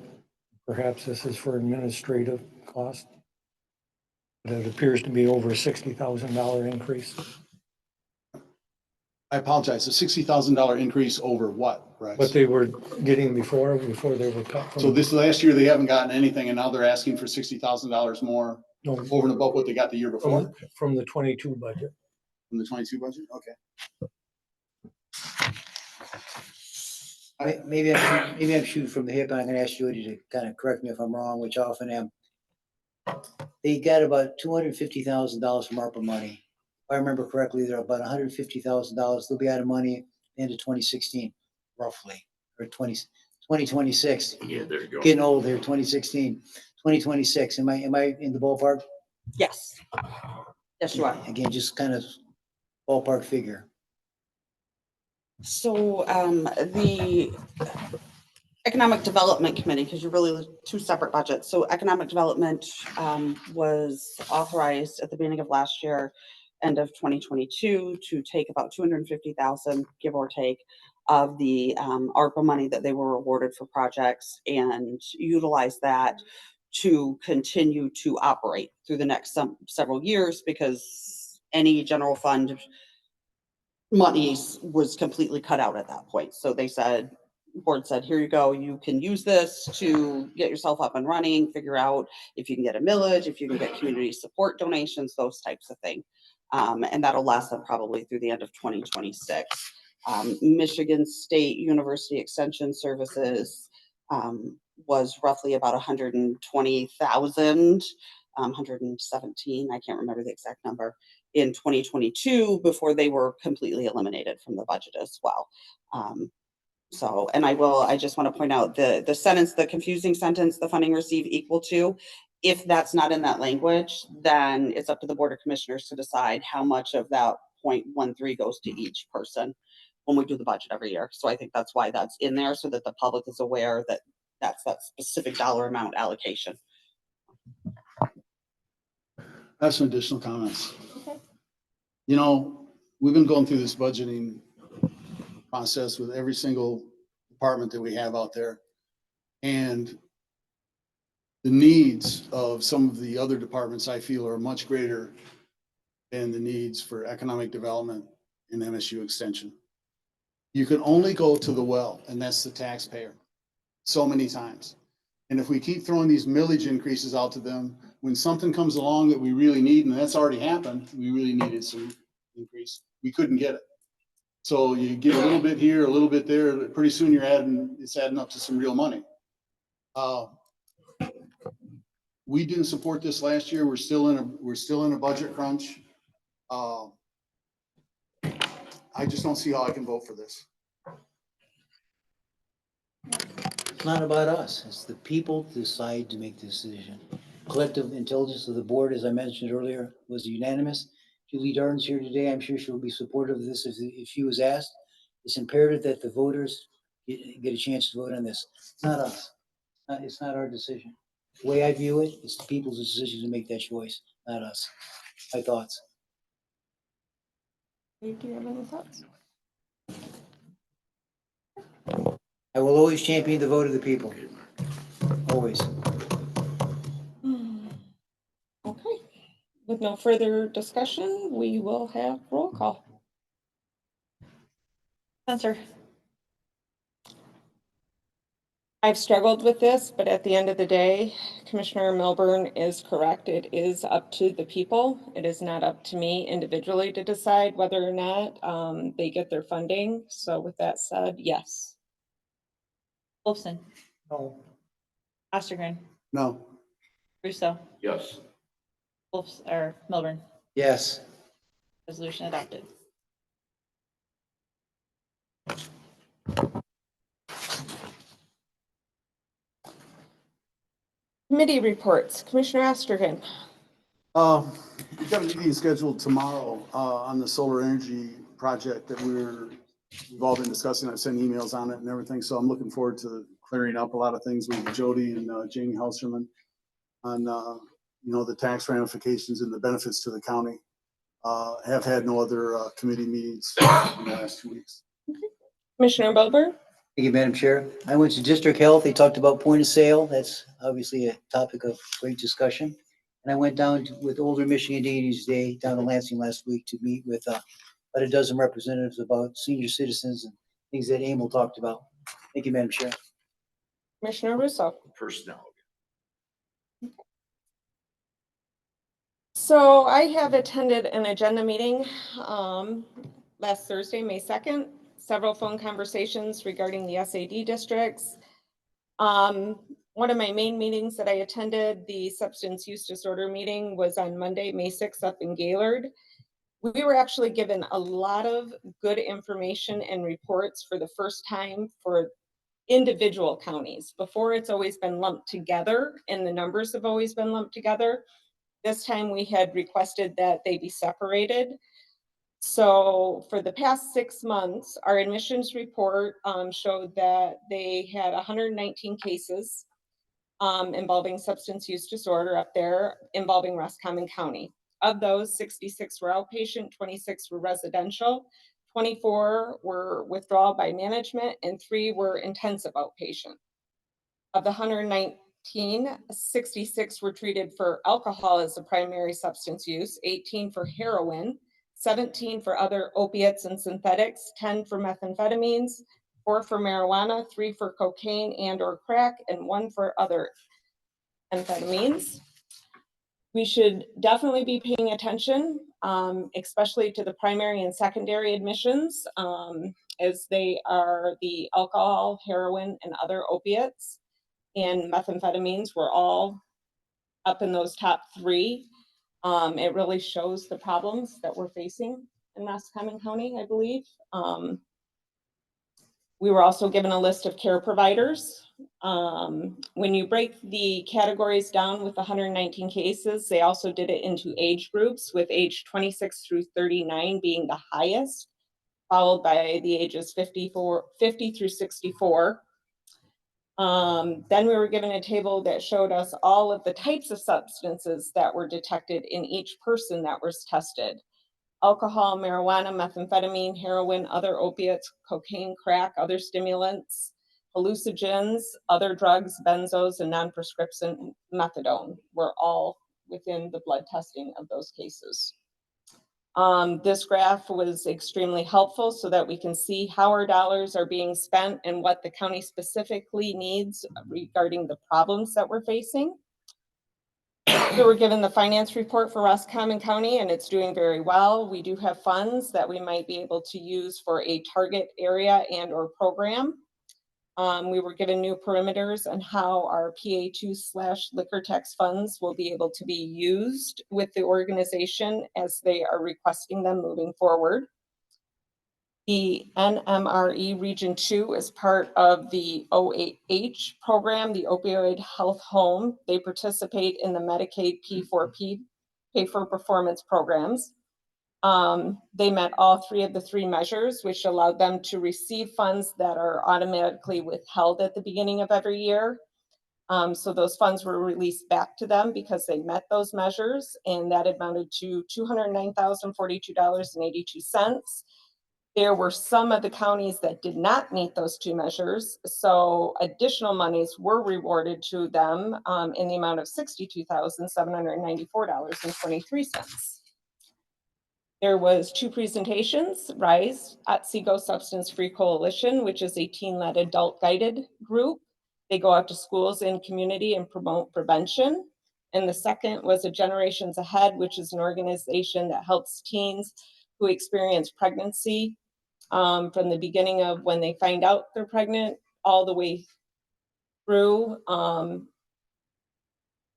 Perhaps this is for administrative cost. But it appears to be over a $60,000 increase. I apologize. A $60,000 increase over what, Rex? What they were getting before they were cut from. So this last year, they haven't gotten anything and now they're asking for $60,000 more No, over and above what they got the year before from the 22 budget. from the 22 budget? Okay. Maybe I'm shooting from the hip, and I'm gonna ask Jody to kind of correct me if I'm wrong, which I often am. They got about $250,000 from ARPA money. If I remember correctly, they're about $150,000. They'll be out of money end of 2016, roughly, or 2026. Yeah, there you go. Getting old here, 2016, 2026. Am I in the ballpark? Yes. Yes, you are. Again, just kind of ballpark figure. So the Economic Development Committee, because you're really two separate budgets. So Economic Development was authorized at the beginning of last year, end of 2022, to take about 250,000, give or take, of the ARPA money that they were awarded for projects and utilize that to continue to operate through the next several years, because any general fund monies was completely cut out at that point. So they said, board said, here you go, you can use this to get yourself up and running, figure out if you can get a millage, if you can get community support donations, those types of things. And that'll last them probably through the end of 2026. Michigan State University Extension Services was roughly about 120,000, 117, I can't remember the exact number, in 2022 before they were completely eliminated from the budget as well. So, and I just want to point out the sentence, the confusing sentence, the funding received equal to, if that's not in that language, then it's up to the Board of Commissioners to decide how much of that 0.13 goes to each person when we do the budget every year. So I think that's why that's in there, so that the public is aware that that's that specific dollar amount allocation. I have some additional comments. You know, we've been going through this budgeting process with every single department that we have out there. And the needs of some of the other departments, I feel, are much greater than the needs for economic development and MSU extension. You can only go to the well, and that's the taxpayer, so many times. And if we keep throwing these millage increases out to them, when something comes along that we really need, and that's already happened, we really needed some increase, we couldn't get it. So you get a little bit here, a little bit there, pretty soon it's adding up to some real money. We didn't support this last year. We're still in a budget crunch. I just don't see how I can vote for this. It's not about us. It's the people decide to make the decision. Collective intelligence of the board, as I mentioned earlier, was unanimous. Julie Darden's here today. I'm sure she'll be supportive of this if she was asked. It's imperative that the voters get a chance to vote on this. It's not us. It's not our decision. The way I view it, it's the people's decision to make that choice, not us. My thoughts. Do you have any thoughts? I will always champion the vote of the people. Always. Okay, with no further discussion, we will have roll call. Spencer, I've struggled with this, but at the end of the day, Commissioner Milburn is correct. It is up to the people. It is not up to me individually to decide whether or not they get their funding. So with that said, yes. Wolfson, No. Ostergren, No. Russo, Yes. or Milburn. Yes. Resolution adopted. Committee reports, Commissioner Ostergren. We've got a meeting scheduled tomorrow, on the solar energy project that we've all been discussing. I've sent emails on it and everything, so I'm looking forward to clearing up a lot of things with Jody and, Jamie Hauserman on, the tax ramifications and the benefits to the county. Have had no other, committee meetings in the last 2 weeks. Commissioner Milburn. Thank you, Madam Chair. I went to District Health. They talked about point of sale. That's obviously a topic of great discussion. And I went down with Older Michigan Deities Day down in Lansing last week to meet with about a dozen representatives about senior citizens and things that Emil talked about. Thank you, Madam Chair. Commissioner Russo. Personnel. So I have attended an agenda meeting last Thursday, May 2nd, several phone conversations regarding the SAD districts. One of my main meetings that I attended, the substance use disorder meeting, was on Monday, May 6th up in Gaylord. We were actually given a lot of good information and reports for the first time for individual counties. Before, it's always been lumped together and the numbers have always been lumped together. This time we had requested that they be separated. So for the past 6 months, our admissions report showed that they had 119 cases involving substance use disorder up there involving Roscommon County. Of those, 66 were outpatient, 26 were residential, 24 were withdrawal by management, and 3 were intensive outpatient. Of the 119, 66 were treated for alcohol as a primary substance use, 18 for heroin, 17 for other opiates and synthetics, 10 for methamphetamines, 4 for marijuana, 3 for cocaine and or crack, and 1 for other amphetamines. We should definitely be paying attention, especially to the primary and secondary admissions, as they are the alcohol, heroin, and other opiates. And methamphetamines were all up in those top 3. It really shows the problems that we're facing in Roscommon County, I believe. We were also given a list of care providers. When you break the categories down with 119 cases, they also did it into age groups, with age 26 through 39 being the highest, followed by the ages 50 through 64. Then we were given a table that showed us all of the types of substances that were detected in each person that was tested. Alcohol, marijuana, methamphetamine, heroin, other opiates, cocaine, crack, other stimulants, hallucinogens, other drugs, benzos, and non-prescription methadone were all within the blood testing of those cases. This graph was extremely helpful so that we can see how our dollars are being spent and what the county specifically needs regarding the problems that we're facing. We were given the finance report for Roscommon County, and it's doing very well. We do have funds that we might be able to use for a target area and or program. We were given new perimeters on how our PA2/liquor tax funds will be able to be used with the organization as they are requesting them moving forward. The NMRE Region 2 is part of the OH program, the Opioid Health Home. They participate in the Medicaid P4P, Pay for Performance programs. They met all 3 of the 3 measures, which allowed them to receive funds that are automatically withheld at the beginning of every year. So those funds were released back to them because they met those measures, and that amounted to $209,042.82. There were some of the counties that did not meet those two measures, so additional monies were rewarded to them in the amount of $62,794.23. There was two presentations, RISE at Seago Substance Free Coalition, which is a teen-led adult-guided group. They go out to schools and community and promote prevention. And the second was a Generations Ahead, which is an organization that helps teens who experience pregnancy from the beginning of when they find out they're pregnant all the way through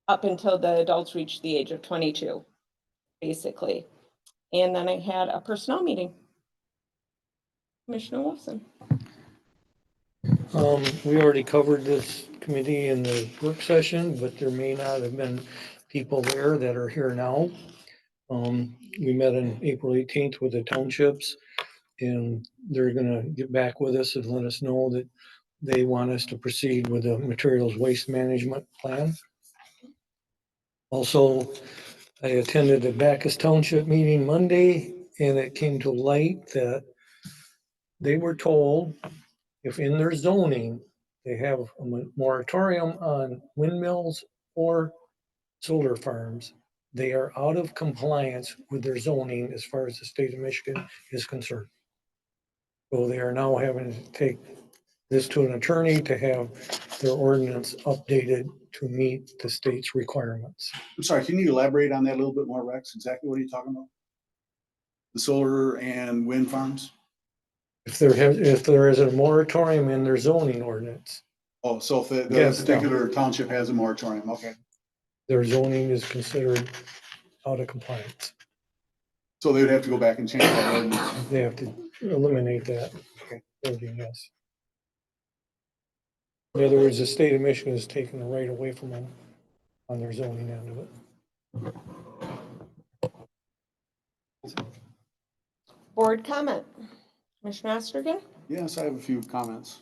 up until the adults reach the age of 22, basically. And then I had a personnel meeting. Commissioner Wolfson. We already covered this committee in the work session, but there may not have been people there that are here now. We met on April 18th with the townships, and they're gonna get back with us and let us know that they want us to proceed with the materials waste management plan. Also, I attended the Backus Township meeting Monday, and it came to light that they were told if in their zoning, they have a moratorium on windmills or solar farms, they are out of compliance with their zoning as far as the state of Michigan is concerned. So they are now having to take this to an attorney to have their ordinance updated to meet the state's requirements. I'm sorry, can you elaborate on that a little bit more, Rex? Exactly what are you talking about? The solar and wind farms? If there is a moratorium in their zoning ordinance, Oh, so if the Yes, particular township has a moratorium, okay. their zoning is considered out of compliance. So they would have to go back and change that ordinance. They have to eliminate that. Okay. Wording, yes. In other words, the state of Michigan is taking the right away from them on their zoning end of it. Board comment. Commissioner Ostergen? Yes, I have a few comments.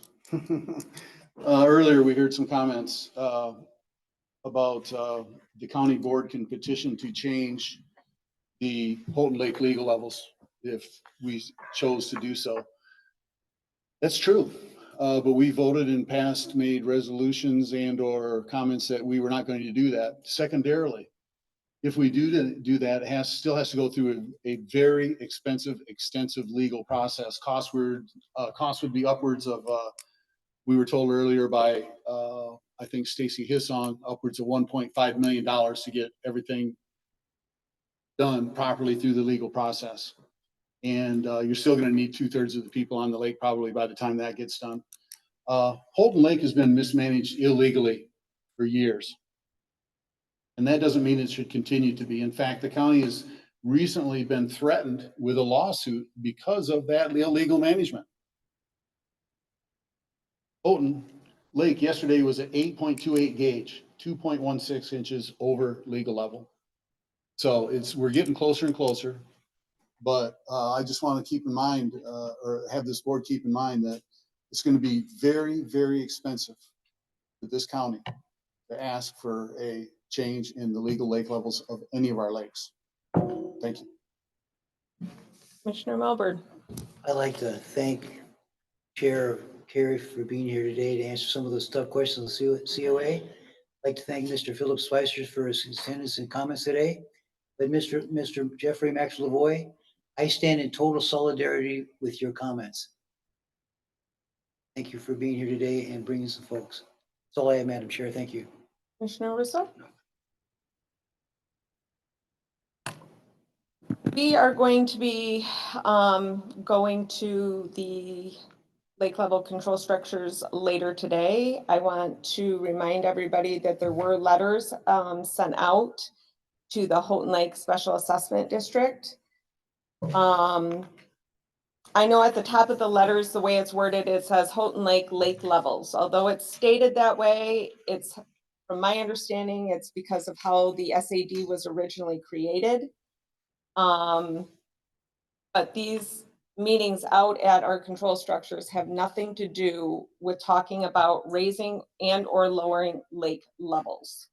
Earlier, we heard some comments about the county board can petition to change the Houghton Lake legal levels if we chose to do so. That's true. But we voted in past, made resolutions and or comments that we were not going to do that. Secondarily, if we do that, it still has to go through a very expensive, extensive legal process. Costs would be upwards of, we were told earlier by, I think Stacy Hisson, upwards of $1.5 million to get everything done properly through the legal process. And you're still going to need 2/3 of the people on the lake probably by the time that gets done. Houghton Lake has been mismanaged illegally for years. And that doesn't mean it should continue to be. In fact, the county has recently been threatened with a lawsuit because of that illegal management. Houghton Lake yesterday was at 8.28 gauge, 2.16 inches over legal level. So we're getting closer and closer. But I just want to keep in mind, or have this board keep in mind that it's going to be very, very expensive for this county to ask for a change in the legal lake levels of any of our lakes. Thank you. Commissioner Melbourne? I'd like to thank Chair Carey for being here today to answer some of those tough questions of the COA. I'd like to thank Mr. Philip Spicer for his attendance and comments today. But Mr. Jeffrey Max Lavoy, I stand in total solidarity with your comments. Thank you for being here today and bringing some folks. That's all I have, Madam Chair. Thank you. Commissioner Russo? We are going to be going to the lake level control structures later today. I want to remind everybody that there were letters sent out to the Houghton Lake Special Assessment District. I know at the top of the letters, the way it's worded, it says Houghton Lake lake levels. Although it's stated that way, it's, from my understanding, it's because of how the SAD was originally created. But these meetings out at our control structures have nothing to do with talking about raising and or lowering lake levels.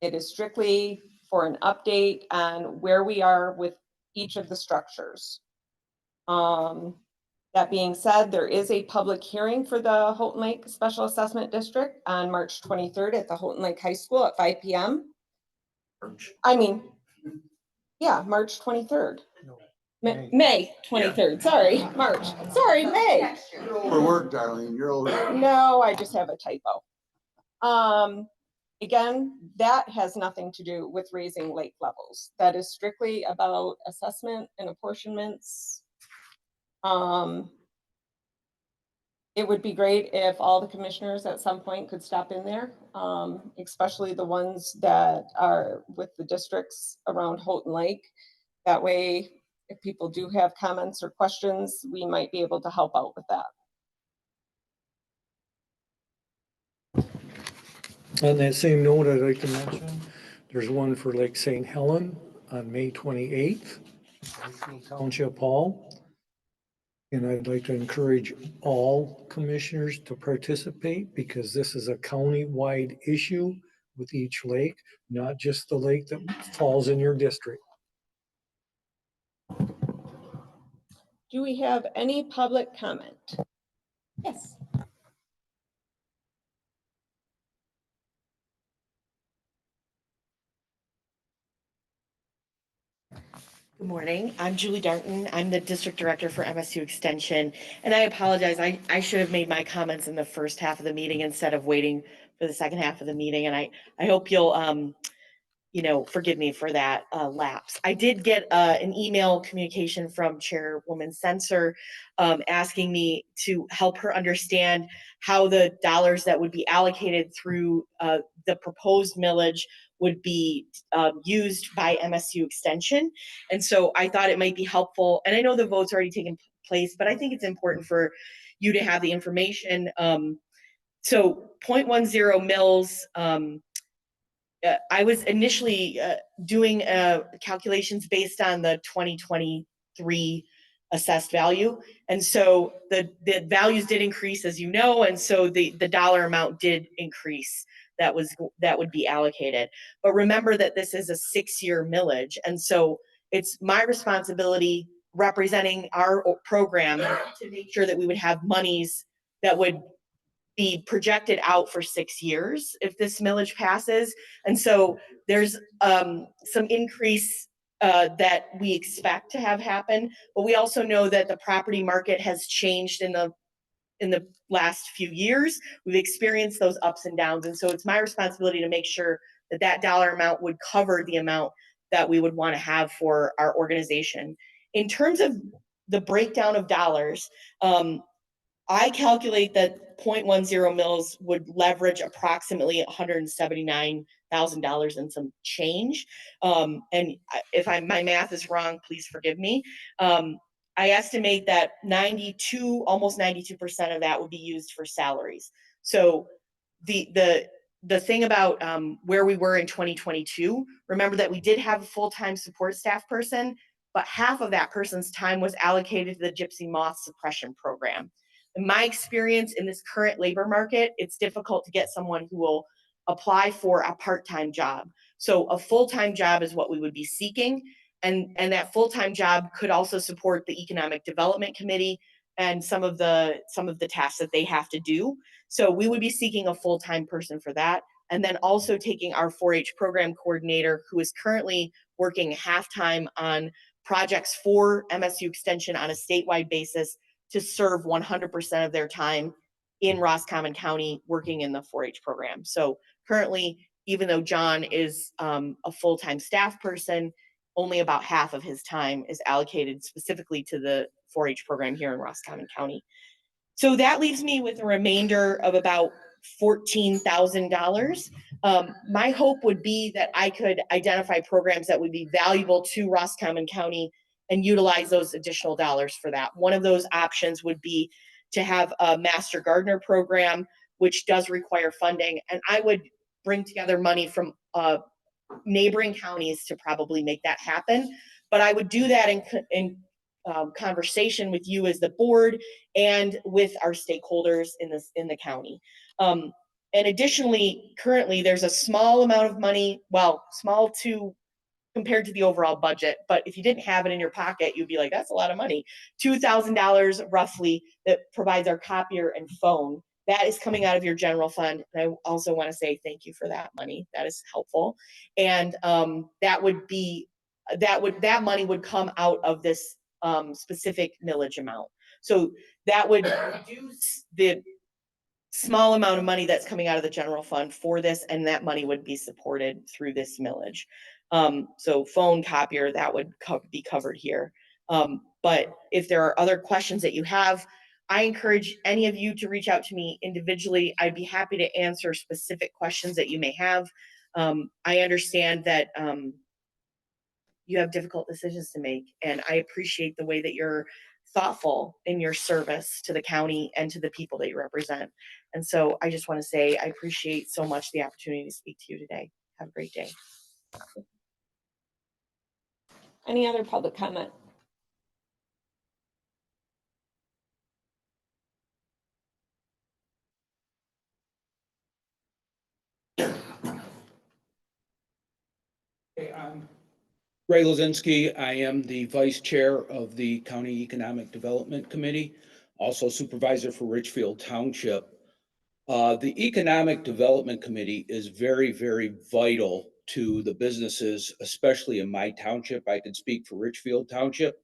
It is strictly for an update on where we are with each of the structures. That being said, there is a public hearing for the Houghton Lake Special Assessment District on March 23rd at the Houghton Lake High School at 5 p.m. I mean, yeah, March 23rd. May 23rd, sorry, March, sorry, May. You're overworked, darling. You're over. No, I just have a typo. Again, that has nothing to do with raising lake levels. That is strictly about assessment and apportionments. It would be great if all the commissioners at some point could stop in there, especially the ones that are with the districts around Houghton Lake. That way, if people do have comments or questions, we might be able to help out with that. On that same note, I'd like to mention, there's one for Lake St. Helen on May 28th, Township Hall. And I'd like to encourage all commissioners to participate because this is a county-wide issue with each lake, not just the lake that falls in your district. Do we have any public comment? Yes. Good morning. I'm Julie Darton. I'm the district director for MSU Extension. And I apologize. I should have made my comments in the first half of the meeting instead of waiting for the second half of the meeting. And I hope you'll, forgive me for that lapse. I did get an email communication from Chairwoman Sensor asking me to help her understand how the dollars that would be allocated through the proposed millage would be used by MSU Extension. And so I thought it might be helpful, and I know the vote's already taken place, but I think it's important for you to have the information. So 0.10 mils, I was initially doing calculations based on the 2023 assessed value. And so the values did increase, as you know, and so the dollar amount did increase that would be allocated. But remember that this is a 6-year millage. And so it's my responsibility representing our program to make sure that we would have monies that would be projected out for 6 years if this millage passes. And so there's some increase that we expect to have happen, but we also know that the property market has changed in the last few years. We've experienced those ups and downs. And so it's my responsibility to make sure that that dollar amount would cover the amount that we would want to have for our organization. In terms of the breakdown of dollars, I calculate that 0.10 mils would leverage approximately $179,000 and some change. And if my math is wrong, please forgive me. I estimate that almost 92% of that would be used for salaries. So the thing about where we were in 2022, remember that we did have a full-time support staff person, but half of that person's time was allocated to the gypsy moth suppression program. In my experience in this current labor market, it's difficult to get someone who will apply for a part-time job. So a full-time job is what we would be seeking. And that full-time job could also support the Economic Development Committee and some of the tasks that they have to do. So we would be seeking a full-time person for that. And then also taking our 4-H program coordinator, who is currently working half-time on projects for MSU Extension on a statewide basis, to serve 100% of their time in Roscommon County working in the 4-H program. So currently, even though John is a full-time staff person, only about half of his time is allocated specifically to the 4-H program here in Roscommon County. So that leaves me with a remainder of about $14,000. My hope would be that I could identify programs that would be valuable to Roscommon County and utilize those additional dollars for that. One of those options would be to have a Master Gardener program, which does require funding. And I would bring together money from neighboring counties to probably make that happen. But I would do that in conversation with you as the board and with our stakeholders in the county. And additionally, currently there's a small amount of money, well, small to compared to the overall budget, but if you didn't have it in your pocket, you'd be like, that's a lot of money. $2,000 roughly that provides our copier and phone. That is coming out of your general fund. And I also want to say thank you for that money. That is helpful. And that money would come out of this specific millage amount. So that would reduce the small amount of money that's coming out of the general fund for this, and that money would be supported through this millage. So phone, copier, that would be covered here. But if there are other questions that you have, I encourage any of you to reach out to me individually. I'd be happy to answer specific questions that you may have. I understand that you have difficult decisions to make, and I appreciate the way that you're thoughtful in your service to the county and to the people that you represent. And so I just want to say I appreciate so much the opportunity to speak to you today. Have a great day. Any other public comment? Hey, I'm Ray Lozinski. I am the vice chair of the County Economic Development Committee, also supervisor for Richfield Township. The Economic Development Committee is very, very vital to the businesses, especially in my township. I can speak for Richfield Township.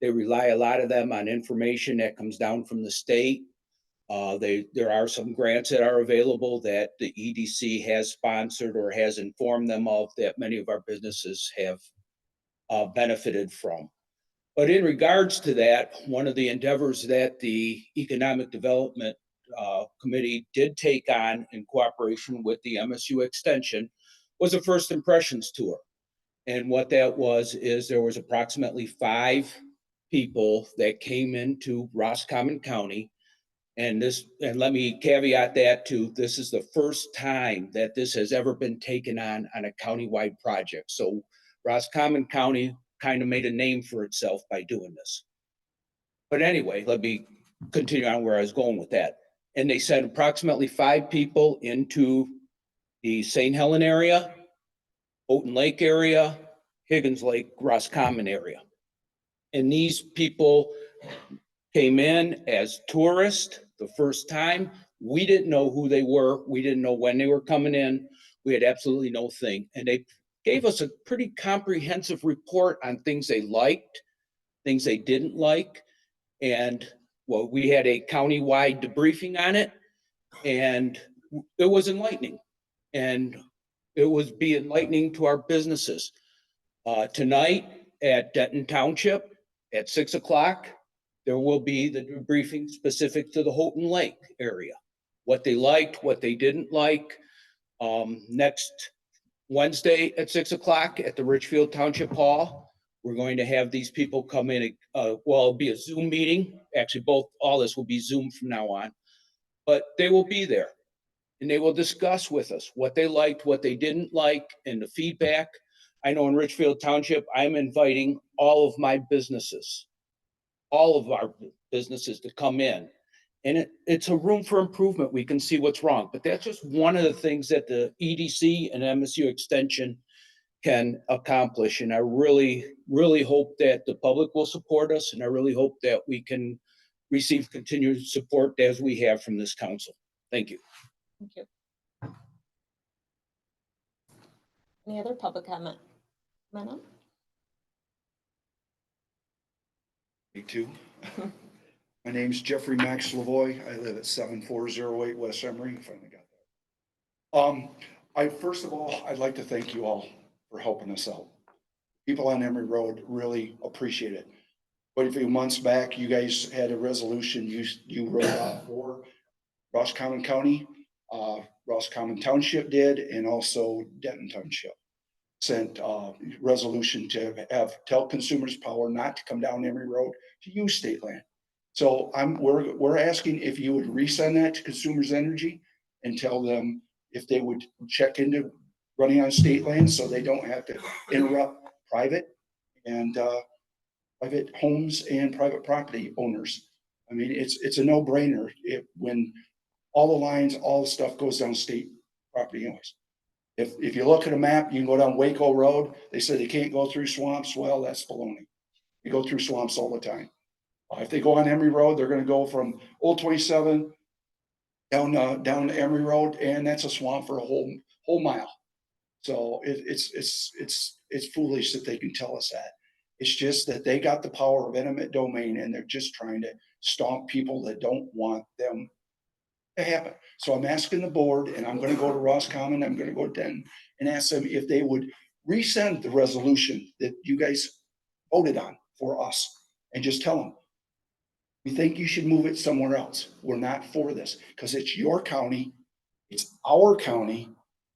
They rely a lot of them on information that comes down from the state. There are some grants that are available that the EDC has sponsored or has informed them of that many of our businesses have benefited from. But in regards to that, one of the endeavors that the Economic Development Committee did take on in cooperation with the MSU Extension was a First Impressions tour. And what that was is there was approximately 5 people that came into Roscommon County. And let me caveat that to, this is the first time that this has ever been taken on a countywide project. So Roscommon County kind of made a name for itself by doing this. But anyway, let me continue on where I was going with that. And they sent approximately 5 people into the St. Helen area, Houghton Lake area, Higgins Lake, Roscommon area. And these people came in as tourists the first time. We didn't know who they were. We didn't know when they were coming in. We had absolutely no thing. And they gave us a pretty comprehensive report on things they liked, things they didn't like. And well, we had a countywide debriefing on it, and it was enlightening. And it was be enlightening to our businesses. Tonight at Denton Township at 6 o'clock, there will be the debriefing specific to the Houghton Lake area, what they liked, what they didn't like. Next Wednesday at 6 o'clock at the Richfield Township Hall, we're going to have these people come in. Well, it'll be a Zoom meeting. Actually, all this will be Zoom from now on, but they will be there and they will discuss with us what they liked, what they didn't like, and the feedback. I know in Richfield Township, I'm inviting all of my businesses, all of our businesses to come in. And it's a room for improvement. We can see what's wrong, but that's just one of the things that the EDC and MSU Extension can accomplish. And I really, really hope that the public will support us. And I really hope that we can receive continued support as we have from this council. Thank you. Thank you. Any other public comment? Madam? Me too. My name's Jeffrey Max Lavoy. I live at 7408 West Emery. Finally got that. First of all, I'd like to thank you all for helping us out. People on Emery Road really appreciate it. But a few months back, you guys had a resolution you wrote out for Roscommon County, Roscommon Township did, and also Denton Township sent a resolution to tell consumers power not to come down Emery Road to use state land. So we're asking if you would resend that to Consumers Energy and tell them if they would check into running on state land so they don't have to interrupt private. And private homes and private property owners. I mean, it's a no-brainer when all the lines, all the stuff goes down state property anyways. If you look at a map, you can go down Waco Road. They say they can't go through swamps. Well, that's baloney. You go through swamps all the time. If they go on Emory Road, they're going to go from Old 27 down to Emory Road, and that's a swamp for a whole mile. So it's foolish that they can tell us that. It's just that they got the power of eminent domain, and they're just trying to stomp people that don't want them to happen. So I'm asking the board, and I'm going to go to Roscommon, I'm going to go to Denton, and ask them if they would resend the resolution that you guys voted on for us, and just tell them, we think you should move it somewhere else. We're not for this, because it's your county, it's our county,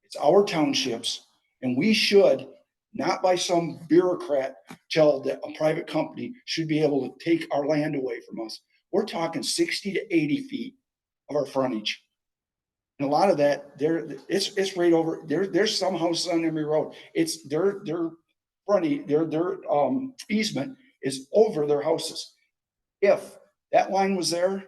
it's our townships, and we should, not by some bureaucrat, tell that a private company should be able to take our land away from us. We're talking 60 to 80 feet of our frontage. And a lot of that, it's right over, there's some houses on Emory Road. It's their frontage, their easement is over their houses. If that line was there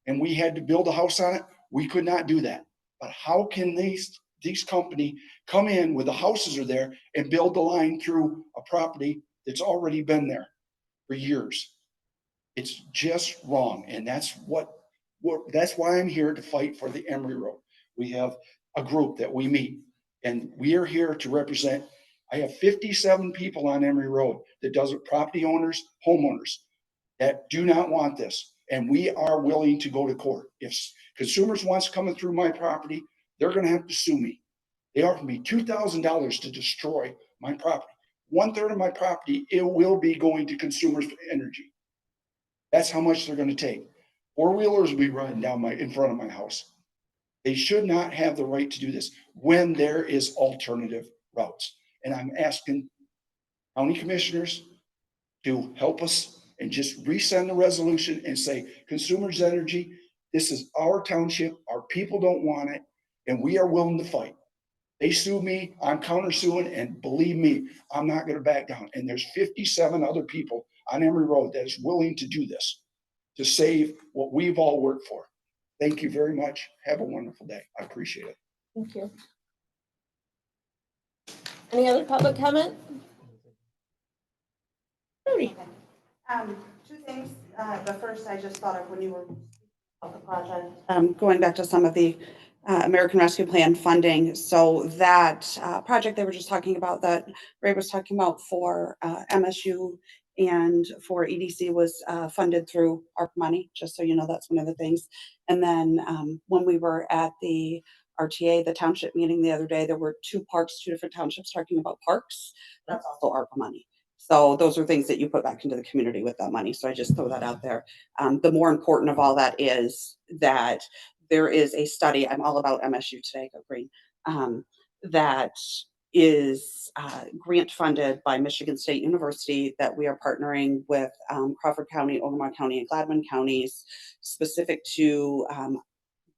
and we had to build a house on it, we could not do that. But how can these company come in where the houses are there and build the line through a property that's already been there for years? It's just wrong. And that's why I'm here to fight for the Emory Road. We have a group that we meet, and we are here to represent. I have 57 people on Emory Road that does it, property owners, homeowners that do not want this. And we are willing to go to court. If consumers wants coming through my property, they're going to have to sue me. They offered me $2,000 to destroy my property. 1/3 of my property, it will be going to consumers energy. That's how much they're going to take. Four-wheelers will be riding down in front of my house. They should not have the right to do this when there is alternative routes. And I'm asking county commissioners to help us and just resend the resolution and say, consumers energy, this is our township, our people don't want it, and we are willing to fight. They sue me, I'm countersuing, and believe me, I'm not going to back down. And there's 57 other people on Emory Road that is willing to do this, to save what we've all worked for. Thank you very much. Have a wonderful day. I appreciate it. Thank you. Any other public comment? Two things. The first, I just thought of when you were about the project. Going back to some of the American Rescue Plan funding. So that project they were just talking about, that Ray was talking about for MSU and for EDC was funded through ARP money, just so you know, that's one of the things. And then when we were at the RTA, the township meeting the other day, there were two different townships talking about parks. That's also ARPA money. So those are things that you put back into the community with that money. So I just throw that out there. The more important of all that is that there is a study, I'm all about MSU today, go green, that is grant funded by Michigan State University that we are partnering with Crawford County, Ogama County, and Gladwin counties specific to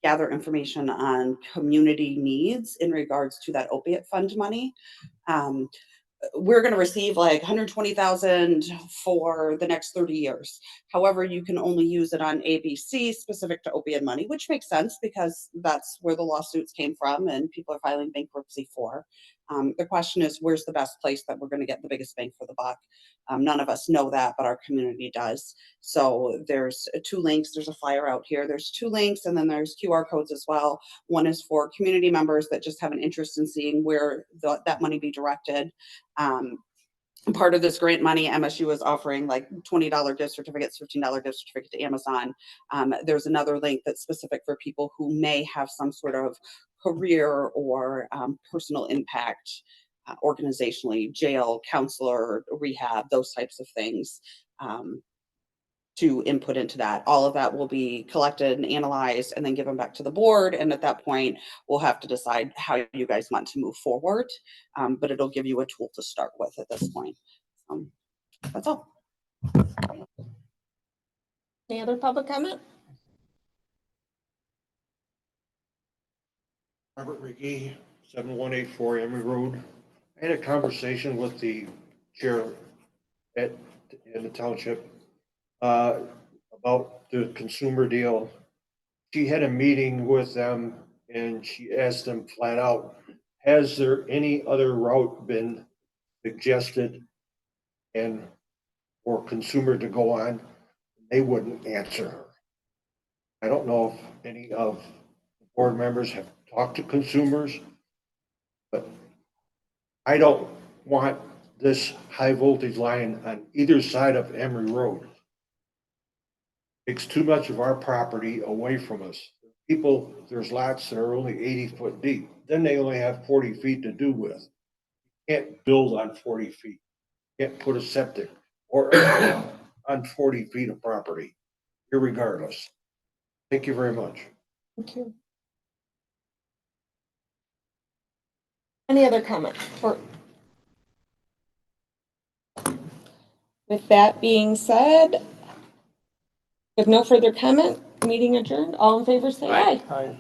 gather information on community needs in regards to that opiate fund money. We're going to receive like 120,000 for the next 30 years. However, you can only use it on ABC specific to opiate money, which makes sense because that's where the lawsuits came from and people are filing bankruptcy for. The question is, where's the best place that we're going to get the biggest bang for the buck? None of us know that, but our community does. So there's two links. There's a flyer out here. There's two links, and then there's QR codes as well. One is for community members that just have an interest in seeing where that money be directed. Part of this grant money, MSU is offering like $20 gift certificates, $15 gift certificate to Amazon. There's another link that's specific for people who may have some sort of career or personal impact organizationally, jail, counselor, rehab, those types of things. To input into that. All of that will be collected and analyzed and then given back to the board. And at that point, we'll have to decide how you guys want to move forward. But it'll give you a tool to start with at this point. That's all. Any other public comment? Robert Ricky, 7184 Emory Road. I had a conversation with the chair at in the township, about the consumer deal. She had a meeting with them and she asked them flat out, has there any other route been suggested and for consumer to go on? They wouldn't answer her. I don't know if any of the board members have talked to consumers, but I don't want this high voltage line on either side of Emery Road. Takes too much of our property away from us. People, there's lots that are only 80 foot deep. Then they only have 40 feet to do with. Can't build on 40 feet. Can't put a septic or on 40 feet of property, irregardless. Thank you very much. Thank you. Any other comments? Or with that being said, if no further comment, meeting adjourned. All in favor, say aye. Aye.